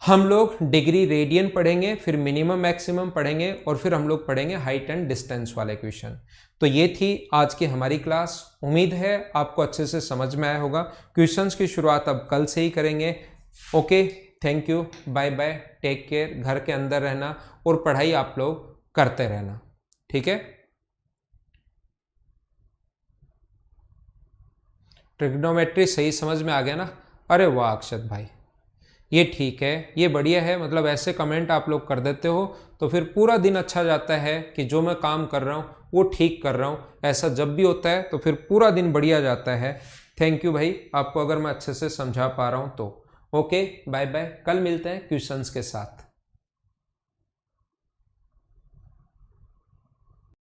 हम लोग डिग्री रेडियन पढ़ेंगे, फिर मिनिमम मैक्सिमम पढ़ेंगे और फिर हम लोग पढ़ेंगे हाइट एंड डिस्टेंस वाले क्वेश्चन। तो ये थी आज की हमारी क्लास। उम्मीद है आपको अच्छे से समझ में आया होगा। क्वेश्चंस की शुरुआत अब कल से ही करेंगे। Okay, thank you, bye bye, take care. घर के अंदर रहना और पढ़ाई आप लोग करते रहना, ठीक है। ट्रिग्नोमेट्री सही समझ में आ गया ना? अरे वाह अक्षत भाई, ये ठीक है, ये बढ़िया है। मतलब ऐसे कमेंट आप लोग कर देते हो तो फिर पूरा दिन अच्छा जाता है कि जो मैं काम कर रहा हूँ वो ठीक कर रहा हूँ। ऐसा जब भी होता है तो फिर पूरा दिन बढ़िया जाता है। थैंक यू भाई, आपको अगर मैं अच्छे से समझा पा रहा हूँ तो। ओके, बाय बाय, कल मिलते हैं क्वेश्चंस के साथ।